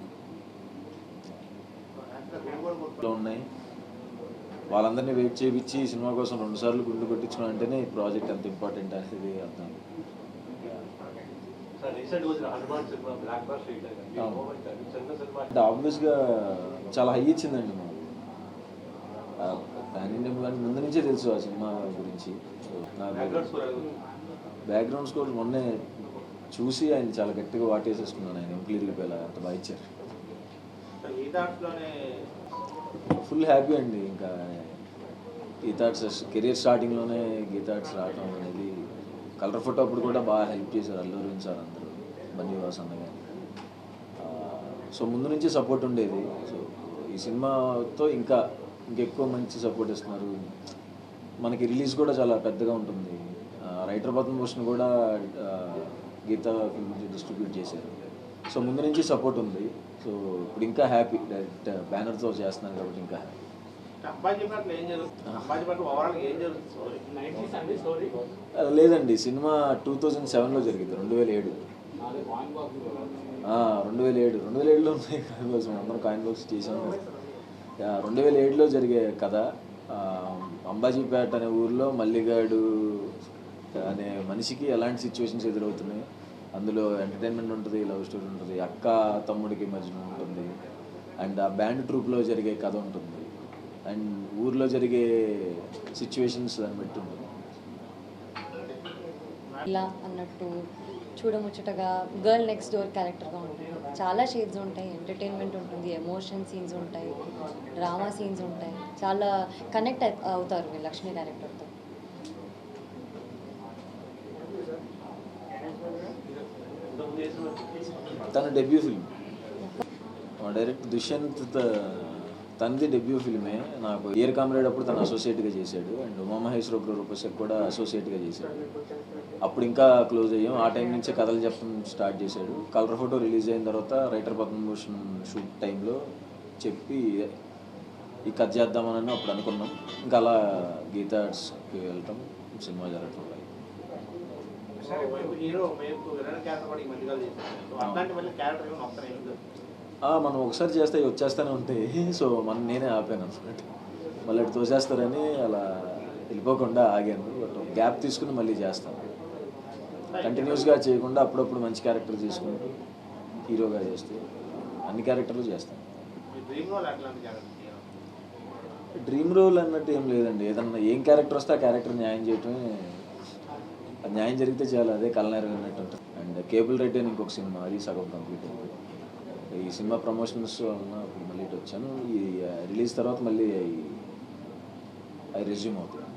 ఉన్నాయి వాళ్ళందరినీ వెయిట్ చేయించి ఈ సినిమా కోసం 2 సార్లు గుండు కొట్టించడం అంటేనే ఈ ప్రాజెక్ట్ ఎంత ఇంపార్టెంట్ అనేది అర్థం. ఆబ్వియస్గా చాలా హై ఇచ్చిందండి మాకు. ప్యాన్ ఇండియా ముందు నుంచే తెలుసు ఆ సినిమా గురించి. బ్యాక్గ్రౌండ్ స్కోర్ మొన్నే చూసి ఆయన చాలా గట్టిగా వాటేసేసుకున్నాను. ఆయన ఎంప్లీరిగిపోయేలా అంత బాగా ఇచ్చారు. ఫుల్ హ్యాపీ అండి. ఇంకా ఈ థాట్స్ కెరీర్ స్టార్టింగ్లోనే గీతాట్స్ రావటం అనేది, కలర్ ఫోటో అప్పుడు కూడా బాగా హెల్ప్ చేశారు అల్లు అరవింద్ సార్, అందరూ బన్నీవాస్ అన్న కానీ. సో ముందు నుంచి సపోర్ట్ ఉండేది. సో ఈ సినిమాతో ఇంకెక్కువ మంచి సపోర్ట్ ఇస్తున్నారు. మనకి రిలీజ్ కూడా చాలా పెద్దగా ఉంటుంది. రైటర్ పద్మభూషణ్ కూడా గీతా ఫిల్మ్ డిస్ట్రిబ్యూట్ చేశారు. సో ముందు నుంచి సపోర్ట్ ఉంది. సో ఇప్పుడు ఇంకా హ్యాపీ, డైరెక్ట్ బ్యానర్తో చేస్తున్నాను కాబట్టి ఇంకా హ్యాపీ. లేదండి, సినిమా 2007లో జరిగింది. 2007 2007లో ఉన్నాయి కాయిన్ బాక్స్, అందరం కాయిన్ బాక్స్ చేసాము. 2007లో జరిగే కథ. అంబాజీపేట అనే ఊర్లో మల్లిగాడు అనే మనిషికి ఎలాంటి సిచ్యువేషన్స్ ఎదురవుతున్నాయి, అందులో ఎంటర్టైన్మెంట్ ఉంటుంది, లవ్ స్టోరీ ఉంటుంది, అక్క తమ్ముడికి మధ్య ఉంటుంది, అండ్ ఆ బ్యాండ్ ట్రూప్లో జరిగే కథ ఉంటుంది, అండ్ ఊర్లో జరిగే సిచ్యువేషన్స్ దాన్ని బట్టి ఉంటుంది.
ఇలా అన్నట్టు చూడముచ్చటగా గర్ల్ నెక్స్ట్ డోర్ క్యారెక్టర్గా ఉంటుంది. చాలా షేడ్స్ ఉంటాయి, ఎంటర్టైన్మెంట్ ఉంటుంది, ఎమోషన్ సీన్స్ ఉంటాయి, డ్రామా సీన్స్ ఉంటాయి. చాలా కనెక్ట్ అవుతారు మీరు లక్ష్మి క్యారెక్టర్తో.
తన డెబ్యూ ఫిల్మ్ డైరెక్ట్ దుష్యంత్, తనది డెబ్యూ ఫిల్మే. నాకు ఇయర్ కామ్రేడ్ అప్పుడు తను అసోసియేట్గా చేశాడు, అండ్ ఉమామహేశ్వర రూపశక్ కూడా అసోసియేట్గా చేశాడు. అప్పుడు ఇంకా క్లోజ్ అయ్యాం. ఆ టైం నుంచే కథలు చెప్పడం స్టార్ట్ చేశాడు. కలర్ ఫోటో రిలీజ్ అయిన తర్వాత రైటర్ పద్మభూషణ్ షూట్ టైంలో చెప్పి ఈ కథ చేద్దామని అప్పుడు అనుకున్నాం. ఇంకా అలా గీతాడ్స్కి వెళ్ళటం, సినిమా జరగటం. మనం ఒకసారి చేస్తే వచ్చేస్తూనే ఉంటాయి. సో నేనే ఆపాను అనమాట. మళ్ళీ అటు తోసేస్తారని అలా వెళ్ళిపోకుండా ఆగాను. బట్ గ్యాప్ తీసుకుని మళ్ళీ చేస్తాను. కంటిన్యూస్గా చేయకుండా అప్పుడప్పుడు మంచి క్యారెక్టర్ తీసుకుంటూ హీరోగా చేస్తూ అన్ని క్యారెక్టర్లు చేస్తాను. డ్రీమ్ రోల్ అన్నట్టు ఏం లేదండి. ఏదన్నా ఏం క్యారెక్టర్ వస్తే ఆ క్యారెక్టర్ న్యాయం చేయటమే. అది న్యాయం జరిగితే చాలా అదే కలనెరవేరినట్టు ఉంటుంది. అండ్ కేబుల్ రెడ్డి అని ఇంకొక సినిమా, అది సగం కంప్లీట్ అయింది. ఈ సినిమా ప్రమోషన్స్ వలన ఇప్పుడు మళ్ళీ ఇటు వచ్చాను. ఈ రిలీజ్ తర్వాత మళ్ళీ రెజ్యూమ్ అవుతుంది.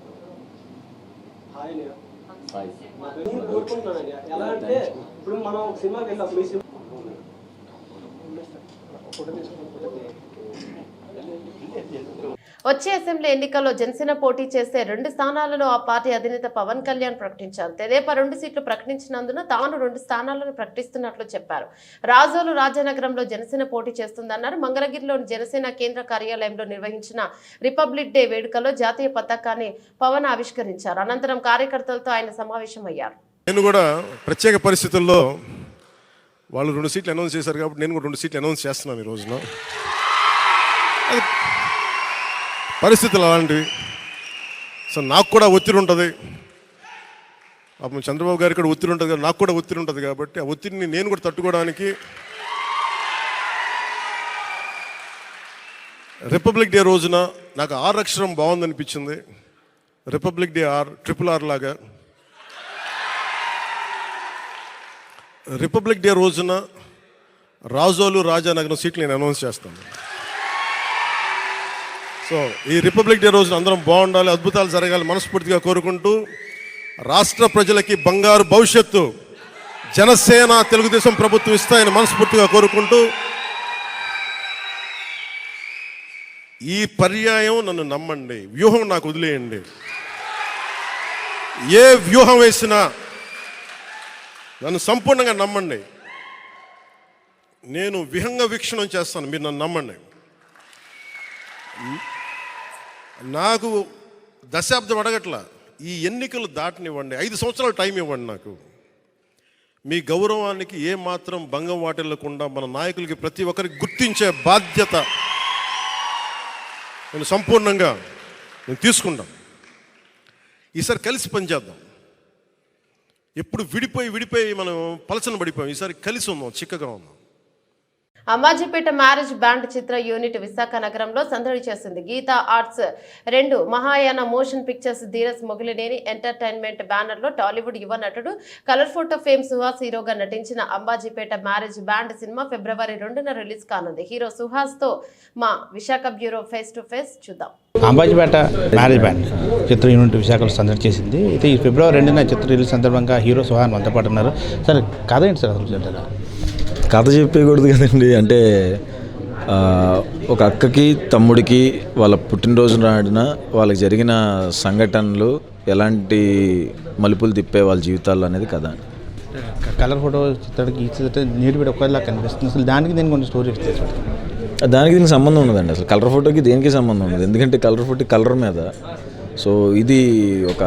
ఇప్పుడు మనం సినిమాకి వెళ్ళినప్పుడు
వచ్చే అసెంబ్లీ ఎన్నికల్లో జనసేన పోటీ చేస్తే 2 స్థానాలను ఆ పార్టీ అధినేత పవన్ కళ్యాణ్ ప్రకటించారు. తెదేపా 2 సీట్లు ప్రకటించినందున తాను 2 స్థానాలను ప్రకటిస్తున్నట్లు చెప్పారు. రాజోలు రాజానగరంలో జనసేన పోటీ చేస్తుందన్నారు. మంగళగిరిలోని జనసేన కేంద్ర కార్యాలయంలో నిర్వహించిన రిపబ్లిక్ డే వేడుకలో జాతీయ పతాకాన్ని పవన్ ఆవిష్కరించారు. అనంతరం కార్యకర్తలతో ఆయన సమావేశమయ్యారు.
నేను కూడా ప్రత్యేక పరిస్థితుల్లో వాళ్ళు 2 సీట్లు అనౌన్స్ చేశారు కాబట్టి నేను కూడా 2 సీట్లు అనౌన్స్ చేస్తున్నాను ఈ రోజున. అది పరిస్థితులు అలాంటివి. సో నాకు కూడా ఒత్తిడి ఉంటుంది, అప్పుడు చంద్రబాబు గారికి కూడా ఒత్తిడి ఉంటుంది, నాకు కూడా ఒత్తిడి ఉంటుంది. కాబట్టి ఆ ఒత్తిడిని నేను కూడా తట్టుకోవడానికి రిపబ్లిక్ డే రోజున నాకు ఆర్ అక్షరం బాగుందనిపించింది. రిపబ్లిక్ డే RRR లాగా రిపబ్లిక్ డే రోజున రాజోలు రాజానగరం సీట్లు నేను అనౌన్స్ చేస్తాను. సో ఈ రిపబ్లిక్ డే రోజున అందరం బాగుండాలి, అద్భుతాలు జరగాలి మనస్ఫూర్తిగా కోరుకుంటూ, రాష్ట్ర ప్రజలకి బంగారు భవిష్యత్తు జనసేన తెలుగుదేశం ప్రభుత్వం ఇస్తాయని మనస్ఫూర్తిగా కోరుకుంటూ, ఈ పర్యాయం నన్ను నమ్మండి, వ్యూహం నాకు వదిలేయండి. ఏ వ్యూహం వేసినా నన్ను సంపూర్ణంగా నమ్మండి. నేను విహంగ వీక్షణం చేస్తాను, మీరు నన్ను నమ్మండి. నాకు దశాబ్దం అడగట్లా, ఈ ఎన్నికలు దాటనివ్వండి, 5 సంవత్సరాలు టైం ఇవ్వండి. నాకు మీ గౌరవానికి ఏ మాత్రం భంగం వాటిల్లకుండా మన నాయకులకి ప్రతి ఒక్కరికి గుర్తించే బాధ్యత నేను సంపూర్ణంగా తీసుకుంటాం. ఈసారి కలిసి పనిచేద్దాం. ఎప్పుడు విడిపోయి మనం పలచన పడిపోయాం. ఈసారి కలిసి ఉందాం, చిక్కగా ఉందాం.
అంబాజీపేట మ్యారేజ్ బ్యాండ్ చిత్ర యూనిట్ విశాఖ నగరంలో సందడి చేసింది. Geetha Arts 2, Mahayana motion pictures, Dheeraj Mogilineni Entertainment బ్యానర్లో టాలీవుడ్ యువ నటుడు కలర్ ఫోటో ఫేమ్ సుహాస్ హీరోగా నటించిన అంబాజీపేట మ్యారేజ్ బ్యాండ్ సినిమా ఫిబ్రవరి 2న రిలీజ్ కానుంది. హీరో సుహాస్తో మా Visakha bureau face to face చూద్దాం.
అంబాజీపేట మ్యారేజ్ బ్యాండ్ చిత్ర యూనిట్ విశాఖలో సందడి చేసింది. అయితే ఈ ఫిబ్రవరి 2న చిత్ర రిలీజ్ సందర్భంగా హీరో సుహాన్ మనతో పాటు ఉన్నారు. సార్ కథ ఏంటి సార్ అసలు?
కథ చెప్పకూడదు కదండి. అంటే ఒక అక్కకి తమ్ముడికి వాళ్ళ పుట్టినరోజు నాడిన వాళ్ళకి జరిగిన సంఘటనలు ఎలాంటి మలుపులు తిప్పే వాళ్ళ జీవితాల్లో అనేది కథ.
కలర్ ఫోటో చిత్రానికి నీటి పెట్టి ఒకలా కనిపిస్తుంది. అసలు దానికి నేను కొంచెం స్టోరీ ఇస్తాను.
దానికి దీనికి సంబంధం ఉండదండి. అసలు కలర్ ఫోటోకి దేనికి సంబంధం ఉండదు. ఎందుకంటే కలర్ ఫోటో కలర్ మీద. సో ఇది ఒక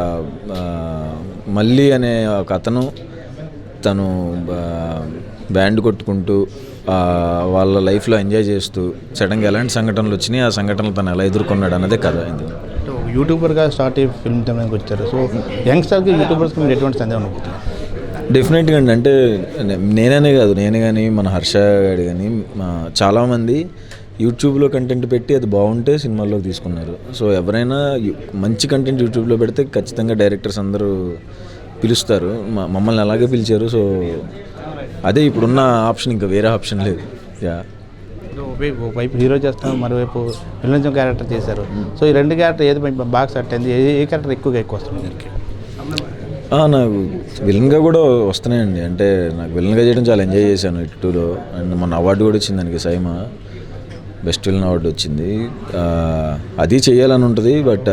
మళ్ళీ అనే ఒక అతను తను బ్యాండ్ కొట్టుకుంటూ వాళ్ళ లైఫ్లో ఎంజాయ్ చేస్తూ సడన్గా ఎలాంటి సంఘటనలు వచ్చినాయి, ఆ సంఘటనలు తను ఎలా ఎదుర్కొన్నాడు అన్నదే కథ.
యూట్యూబర్గా స్టార్ట్ అయ్యి ఫిల్మ్ తెమ్మడానికి వచ్చారు. సో యంగ్స్టర్కి యూట్యూబర్స్కి మీరు ఎటువంటి సందేహం అనుకుంటున్నారు?
డెఫినెట్గా అండి. అంటే నేనే కాదు, నేనే కానీ మన హర్ష గారు కానీ చాలామంది యూట్యూబ్లో కంటెంట్ పెట్టి అది బాగుంటే సినిమాల్లోకి తీసుకున్నారు. సో ఎవరైనా మంచి కంటెంట్ యూట్యూబ్లో పెడితే ఖచ్చితంగా డైరెక్టర్స్ అందరూ పిలుస్తారు. మమ్మల్ని అలాగే పిలిచారు. సో అదే ఇప్పుడున్న ఆప్షన్, ఇంకా వేరే ఆప్షన్ లేదు.
వైపు హీరో చేస్తాం, మరోవైపు విలన్ క్యారెక్టర్ చేశారు. సో ఈ 2 క్యారెక్టర్ ఏది బాగా సెట్ అయింది? ఏ క్యారెక్టర్ ఎక్కువ వస్తుంది దీనికి?
నాకు విలన్గా కూడా వస్తున్నాయండి. అంటే నాకు విలన్గా చేయడం చాలా ఎంజాయ్ చేశాను ఇట్టులో. అండ్ మన అవార్డు కూడా వచ్చింది దానికి, సైమా బెస్ట్ విలన్ అవార్డు వచ్చింది. అది చేయాలని ఉంటుంది. బట్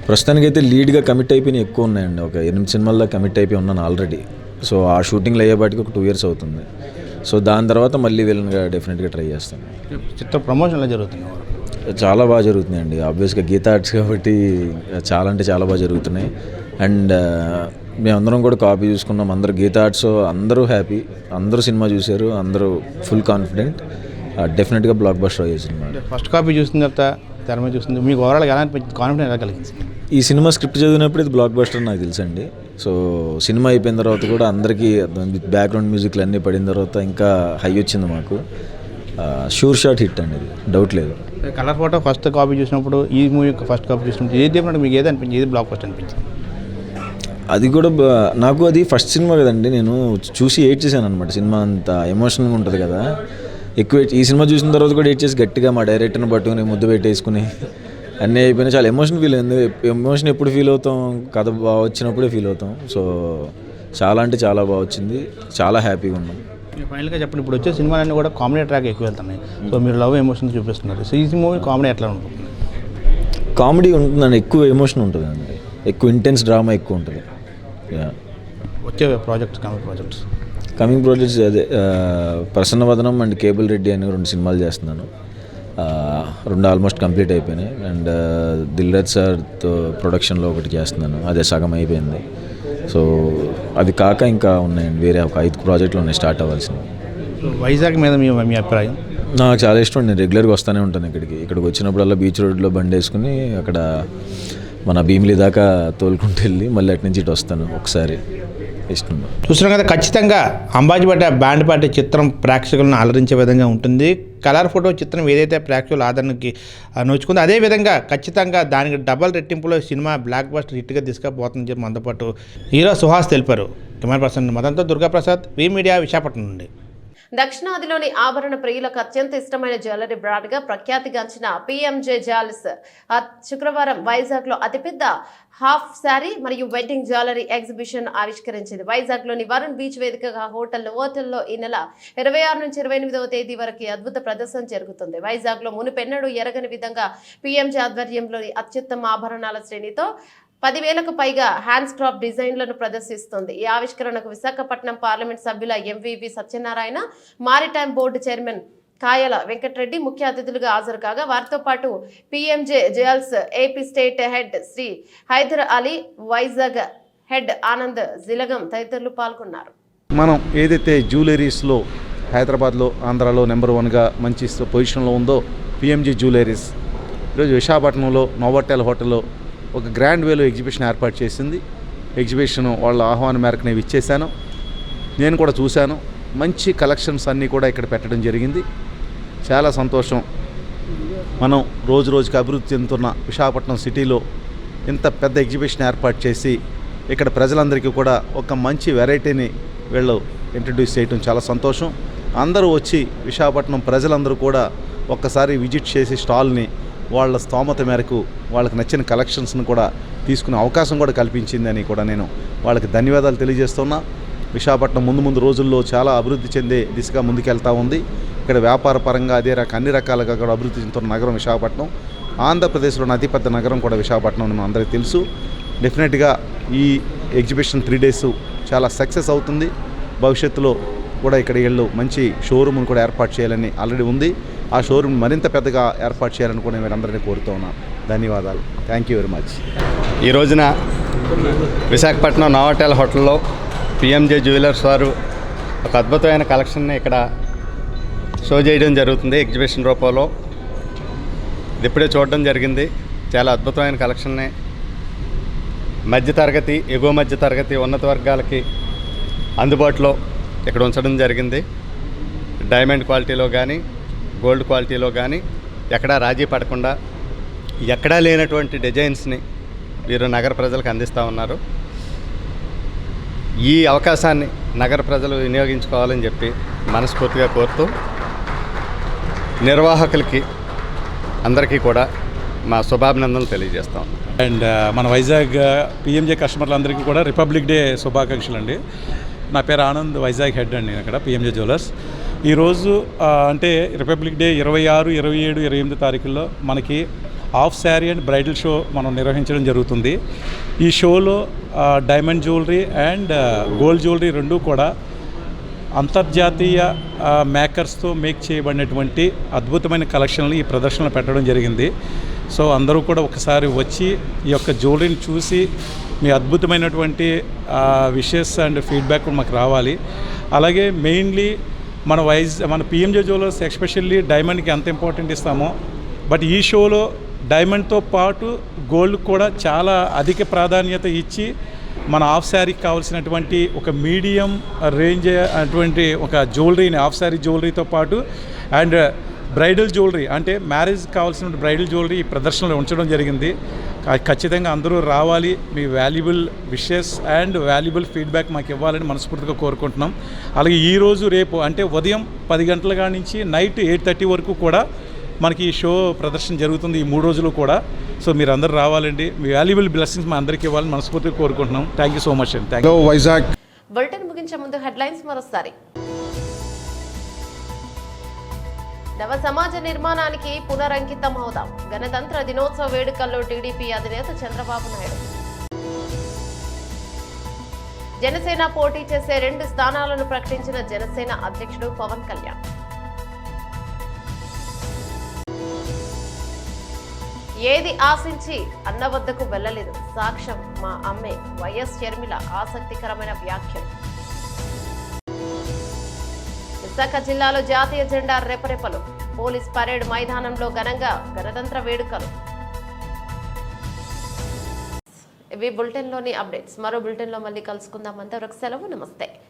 ప్రస్తుతానికైతే లీడ్గా కమిట్ అయిపోయినాయి ఎక్కువ ఉన్నాయండి. ఒక 8 సినిమాల్లో కమిట్ అయిపోయి ఉన్నాను ఆల్రెడీ. సో ఆ షూటింగ్లో అయ్యేపాటికి ఒక 2 years అవుతుంది. సో దాని తర్వాత మళ్ళీ విలన్గా డెఫినెట్గా ట్రై చేస్తాను.
చిత్ర ప్రమోషన్ ఎలా జరుగుతుంది?
చాలా బాగా జరుగుతున్నాయండి. ఆబ్వియస్గా గీతా ఆర్ట్స్ కాబట్టి చాలా అంటే చాలా బాగా జరుగుతున్నాయి. అండ్ మేమందరం కూడా కాపీ చూసుకున్నాం. అందరూ గీతా ఆర్ట్స్ అందరూ హ్యాపీ, అందరూ సినిమా చూశారు, అందరూ ఫుల్ కాన్ఫిడెంట్. డెఫినెట్గా బ్లాక్ బస్టర్ అయ్యే సినిమా.
ఫస్ట్ కాపీ చూసిన తర్వాత తెర మీద చూస్తుంది, మీకు ఓవరాల్గా ఎలా అనిపించింది? కాన్ఫిడెంట్ ఎలా కలిగింది?
ఈ సినిమా స్క్రిప్ట్ చదివినప్పుడు ఇది బ్లాక్ బస్టర్ నాకు తెలుసండి. సో సినిమా అయిపోయిన తర్వాత కూడా అందరికీ బ్యాక్గ్రౌండ్ మ్యూజిక్లు అన్నీ పడిన తర్వాత ఇంకా హై వచ్చింది మాకు. షూర్ షాట్ హిట్ అండి, ఇది డౌట్ లేదు.
కలర్ ఫోటో ఫస్ట్ కాపీ చూసినప్పుడు, ఈ మూవీ ఫస్ట్ కాపీ చూసినప్పుడు ఏది మీకు ఏది అనిపించింది? ఏది బ్లాక్ బస్టర్ అనిపించింది?
అది కూడా నాకు అది ఫస్ట్ సినిమా కదండి, నేను చూసి ఏడ్ చేశాను అనమాట. సినిమా అంత ఎమోషనల్గా ఉంటుంది కదా, ఎక్కువ ఈ సినిమా చూసిన తర్వాత కూడా ఏడ్ చేసి గట్టిగా మా డైరెక్టర్ని పట్టుకుని ముద్దు పెట్టేసుకుని అన్నీ అయిపోయినా చాలా ఎమోషన్ ఫీల్ అయింది. ఎమోషన్ ఎప్పుడు ఫీల్ అవుతాం? కథ బాగా వచ్చినప్పుడే ఫీల్ అవుతాం. సో చాలా అంటే చాలా బాగా వచ్చింది, చాలా హ్యాపీగా ఉన్నాం.
ఫైనల్గా చెప్పండి, ఇప్పుడు వచ్చే సినిమాలన్నీ కూడా కామెడీ ట్రాక్ ఎక్కువ వెళ్తున్నాయి. సో మీరు లవ్ ఎమోషన్ చూపిస్తున్నారు. సో ఈ మూవీ కామెడీ ఎట్లా ఉంటుంది?
కామెడీ ఉంటుందండి, ఎక్కువ ఎమోషన్ ఉంటుందండి, ఎక్కువ ఇంటెన్స్ డ్రామా ఎక్కువ ఉంటుంది.
వచ్చే ప్రాజెక్ట్స్
కమింగ్ ప్రాజెక్ట్స్ అదే ప్రసన్నవదనం అండ్ కేబుల్ రెడ్డి అని 2 సినిమాలు చేస్తున్నాను. 2 ఆల్మోస్ట్ కంప్లీట్ అయిపోయినాయి. అండ్ దిల్రాజ్ సార్తో ప్రొడక్షన్లో ఒకటి చేస్తున్నాను, అదే సగం అయిపోయింది. సో అది కాక ఇంకా ఉన్నాయండి, వేరే ఒక 5 ప్రాజెక్టులు ఉన్నాయి స్టార్ట్ అవ్వాల్సినవి.
వైజాగ్ మీద మీ అభిప్రాయం?
నాకు చాలా ఇష్టం. నేను రెగ్యులర్గా వస్తూనే ఉంటాను ఇక్కడికి వచ్చినప్పుడల్లా బీచ్ రోడ్లో బండి వేసుకుని అక్కడ మన భీమిలి దాకా తోలుకుంటూ వెళ్ళి మళ్ళీ అటు నుంచి ఇటు వస్తాను ఒకసారి. ఇష్టం.
చూస్తున్నాం కదా, ఖచ్చితంగా అంబాజీపేట బ్యాండ్ పార్టీ చిత్రం ప్రేక్షకులను అలరించే విధంగా ఉంటుంది. కలర్ ఫోటో చిత్రం ఏదైతే ప్రేక్షకుల ఆదరణకి నోచుకుందో అదేవిధంగా ఖచ్చితంగా దానికి డబల్ రెట్టింపులో సినిమా బ్లాక్ బస్టర్ హిట్గా తీసుకుపోతుందని చెప్పి మనతో పాటు హీరో సుహాస్ తెలిపారు. కెమెరా పర్సన్ మదంతో దుర్గాప్రసాద్, వి మీడియా, విశాఖపట్నం నుండి.
దక్షిణాదిలోని ఆభరణ ప్రియులకు అత్యంత ఇష్టమైన జ్యువెలరీ బ్రాండ్గా ప్రఖ్యాతిగాంచిన పిఎంజే జ్యువెలర్స్ శుక్రవారం వైజాగ్లో అతిపెద్ద హాఫ్ శారీ మరియు వెడ్డింగ్ జ్యువెలరీ ఎగ్జిబిషన్ ఆవిష్కరించింది. వైజాగ్లోని వరుణ్ బీచ్ వేదికగా హోటల్లో ఈ నెల 26 నుంచి 28వ తేదీ వరకు అద్భుత ప్రదర్శన జరుగుతుంది. వైజాగ్లో మునుపెన్నడూ ఎరగని విధంగా పిఎంజే ఆధ్వర్యంలోని అత్యుత్తమ ఆభరణాల శ్రేణితో 10,000కు పైగా హ్యాండ్స్ క్రాఫ్ట్ డిజైన్లను ప్రదర్శిస్తుంది. ఈ ఆవిష్కరణకు విశాఖపట్నం పార్లమెంట్ సభ్యుల MVV Satyanarayana, maritime board chairman Kayala Venkatareddy ముఖ్య అతిథులుగా హాజరు కాగా వారితో పాటు PMJ jewels AP state head Shri Haider Ali, Vizag head Anand Jilagam తదితరులు పాల్గొన్నారు.
మనం ఏదైతే జ్యువెలరీస్లో హైదరాబాద్లో, ఆంధ్రాలో నెంబర్ 1గా మంచి పొజిషన్లో ఉందో పిఎంజే జ్యువెలరీస్ ఈరోజు విశాఖపట్నంలో నోవోటెల్ హోటల్లో ఒక గ్రాండ్ వేలో ఎగ్జిబిషన్ ఏర్పాటు చేసింది. ఎగ్జిబిషన్ వాళ్ళ ఆహ్వానం మేరకు నేను ఇచ్చేసాను. నేను కూడా చూశాను. మంచి కలెక్షన్స్ అన్నీ కూడా ఇక్కడ పెట్టడం జరిగింది. చాలా సంతోషం. మనం రోజు రోజుకి అభివృద్ధి చెందుతున్న విశాఖపట్నం సిటీలో ఇంత పెద్ద ఎగ్జిబిషన్ ఏర్పాటు చేసి ఇక్కడ ప్రజలందరికీ కూడా ఒక మంచి వెరైటీని వీళ్ళు ఇంట్రడ్యూస్ చేయడం చాలా సంతోషం. అందరూ వచ్చి విశాఖపట్నం ప్రజలందరూ కూడా ఒక్కసారి విజిట్ చేసి స్టాల్ని వాళ్ళ స్తోమత మేరకు వాళ్ళకి నచ్చిన కలెక్షన్స్ని కూడా తీసుకునే అవకాశం కూడా కల్పించిందని కూడా నేను వాళ్ళకి ధన్యవాదాలు తెలియజేస్తున్నా. విశాఖపట్నం ముందు రోజుల్లో చాలా అభివృద్ధి చెందే దిశగా ముందుకెళ్తూ ఉంది. ఇక్కడ వ్యాపార పరంగా అన్ని రకాలుగా కూడా అభివృద్ధి చెందుతున్న నగరం విశాఖపట్నం. ఆంధ్రప్రదేశ్లోని అతిపెద్ద నగరం కూడా విశాఖపట్నం అని అందరికీ తెలుసు. డెఫినెట్గా ఈ ఎగ్జిబిషన్ 3 days చాలా సక్సెస్ అవుతుంది. భవిష్యత్తులో కూడా ఇక్కడ వీళ్ళు మంచి షోరూమ్ను కూడా ఏర్పాటు చేయాలని ఆల్రెడీ ఉంది. ఆ షోరూమ్ మరింత పెద్దగా ఏర్పాటు చేయాలని కూడా మీరు అందరినీ కోరుతూ ఉన్నాను. ధన్యవాదాలు. Thank you very much.
ఈ రోజున విశాఖపట్నం నోవోటెల్ హోటల్లో పిఎంజే జ్యువెలర్స్ వారు ఒక అద్భుతమైన కలెక్షన్ని ఇక్కడ షో చేయడం జరుగుతుంది ఎగ్జిబిషన్ రూపంలో. ఇది ఇప్పుడే చూడడం జరిగింది. చాలా అద్భుతమైన కలెక్షన్ని మధ్యతరగతి, ఎగువ మధ్యతరగతి, ఉన్నత వర్గాలకి అందుబాటులో ఇక్కడ ఉంచడం జరిగింది. డైమండ్ క్వాలిటీలో కానీ, గోల్డ్ క్వాలిటీలో కానీ ఎక్కడా రాజీ పడకుండా ఎక్కడా లేనటువంటి డిజైన్స్ని వీరు నగర ప్రజలకు అందిస్తూ ఉన్నారు. ఈ అవకాశాన్ని నగర ప్రజలు వినియోగించుకోవాలని చెప్పి మనస్ఫూర్తిగా కోరుతూ నిర్వాహకులకి అందరికీ కూడా మా శుభాభినందనలు తెలియజేస్తాం.
అండ్ మన వైజాగ్ పిఎంజే కస్టమర్లందరికీ కూడా రిపబ్లిక్ డే శుభాకాంక్షలు అండి. నా పేరు ఆనంద్, వైజాగ్ హెడ్ అండి నేను ఇక్కడ పిఎంజే జ్యువెలర్స్. ఈరోజు అంటే రిపబ్లిక్ డే 26, 27, 28 తారీఖుల్లో మనకి half sari and bridal show మనం నిర్వహించడం జరుగుతుంది. ఈ షోలో diamond jewellery and gold jewellery రెండూ కూడా అంతర్జాతీయ మేకర్స్తో మేక్ చేయబడినటువంటి అద్భుతమైన కలెక్షన్లు ఈ ప్రదర్శనలో పెట్టడం జరిగింది. సో అందరూ కూడా ఒకసారి వచ్చి ఈ యొక్క జ్యువెలరీని చూసి మీ అద్భుతమైనటువంటి విషెస్ అండ్ ఫీడ్బ్యాక్ మాకు రావాలి. అలాగే మెయిన్లీ మన పిఎంజే జ్యువెలర్స్ ఎస్పెషల్లీ డైమండ్కి ఎంత ఇంపార్టెంట్ ఇస్తామో, బట్ ఈ షోలో డైమండ్తో పాటు గోల్డ్ కూడా చాలా అధిక ప్రాధాన్యత ఇచ్చి మన హాఫ్ శారీకి కావాల్సినటువంటి ఒక మీడియం రేంజ్ అటువంటి ఒక జ్యువెలరీని హాఫ్ శారీ జ్యువెలరీతో పాటు అండ్ బ్రైడల్ జ్యువెలరీ అంటే మ్యారేజ్ కావాల్సిన బ్రైడల్ జ్యువెలరీ ఈ ప్రదర్శనలో ఉంచడం జరిగింది. ఖచ్చితంగా అందరూ రావాలి. మీ valuable wishes and valuable feedback మాకు ఇవ్వాలని మనస్ఫూర్తిగా కోరుకుంటున్నాం. అలాగే ఈరోజు రేపు అంటే ఉదయం 10 గంటల కాడి నుంచి నైట్ 8:30 వరకు కూడా మనకి ఈ షో ప్రదర్శన జరుగుతుంది ఈ 3 రోజులు కూడా. సో మీరు అందరూ రావాలండి. మీ వాల్యుబుల్ బ్లెస్సింగ్స్ మా అందరికీ ఇవ్వాలని మనస్ఫూర్తిగా కోరుకుంటున్నాం. థ్యాంక్ యూ సో మచ్ అండి. Thank you.
వైజాగ్
బులెటిన్ ముగించే ముందు హెడ్లైన్స్ మరోసారి. నవ సమాజ నిర్మాణానికి పునరంకితం అవుదాం. గణతంత్ర దినోత్సవ వేడుకల్లో టీడీపీ అధినేత చంద్రబాబు నాయుడు. జనసేన పోటీ చేసే 2 స్థానాలను ప్రకటించిన జనసేన అధ్యక్షుడు పవన్ కళ్యాణ్. ఏది ఆశించి అన్న వద్దకు వెళ్ళలేదు, సాక్ష్యం మా అమ్మే. వైఎస్ షర్మిల ఆసక్తికరమైన వ్యాఖ్యలు. విశాఖ జిల్లాలో జాతీయ జెండా రెపరెపలు. పోలీస్ పరేడ్ మైదానంలో ఘనంగా గణతంత్ర వేడుకలు. ఇవి బులెటిన్లోని అప్డేట్స్. మరో బులెటిన్లో మళ్ళీ కలుసుకుందాం. అంతవరకు సెలవు. నమస్తే.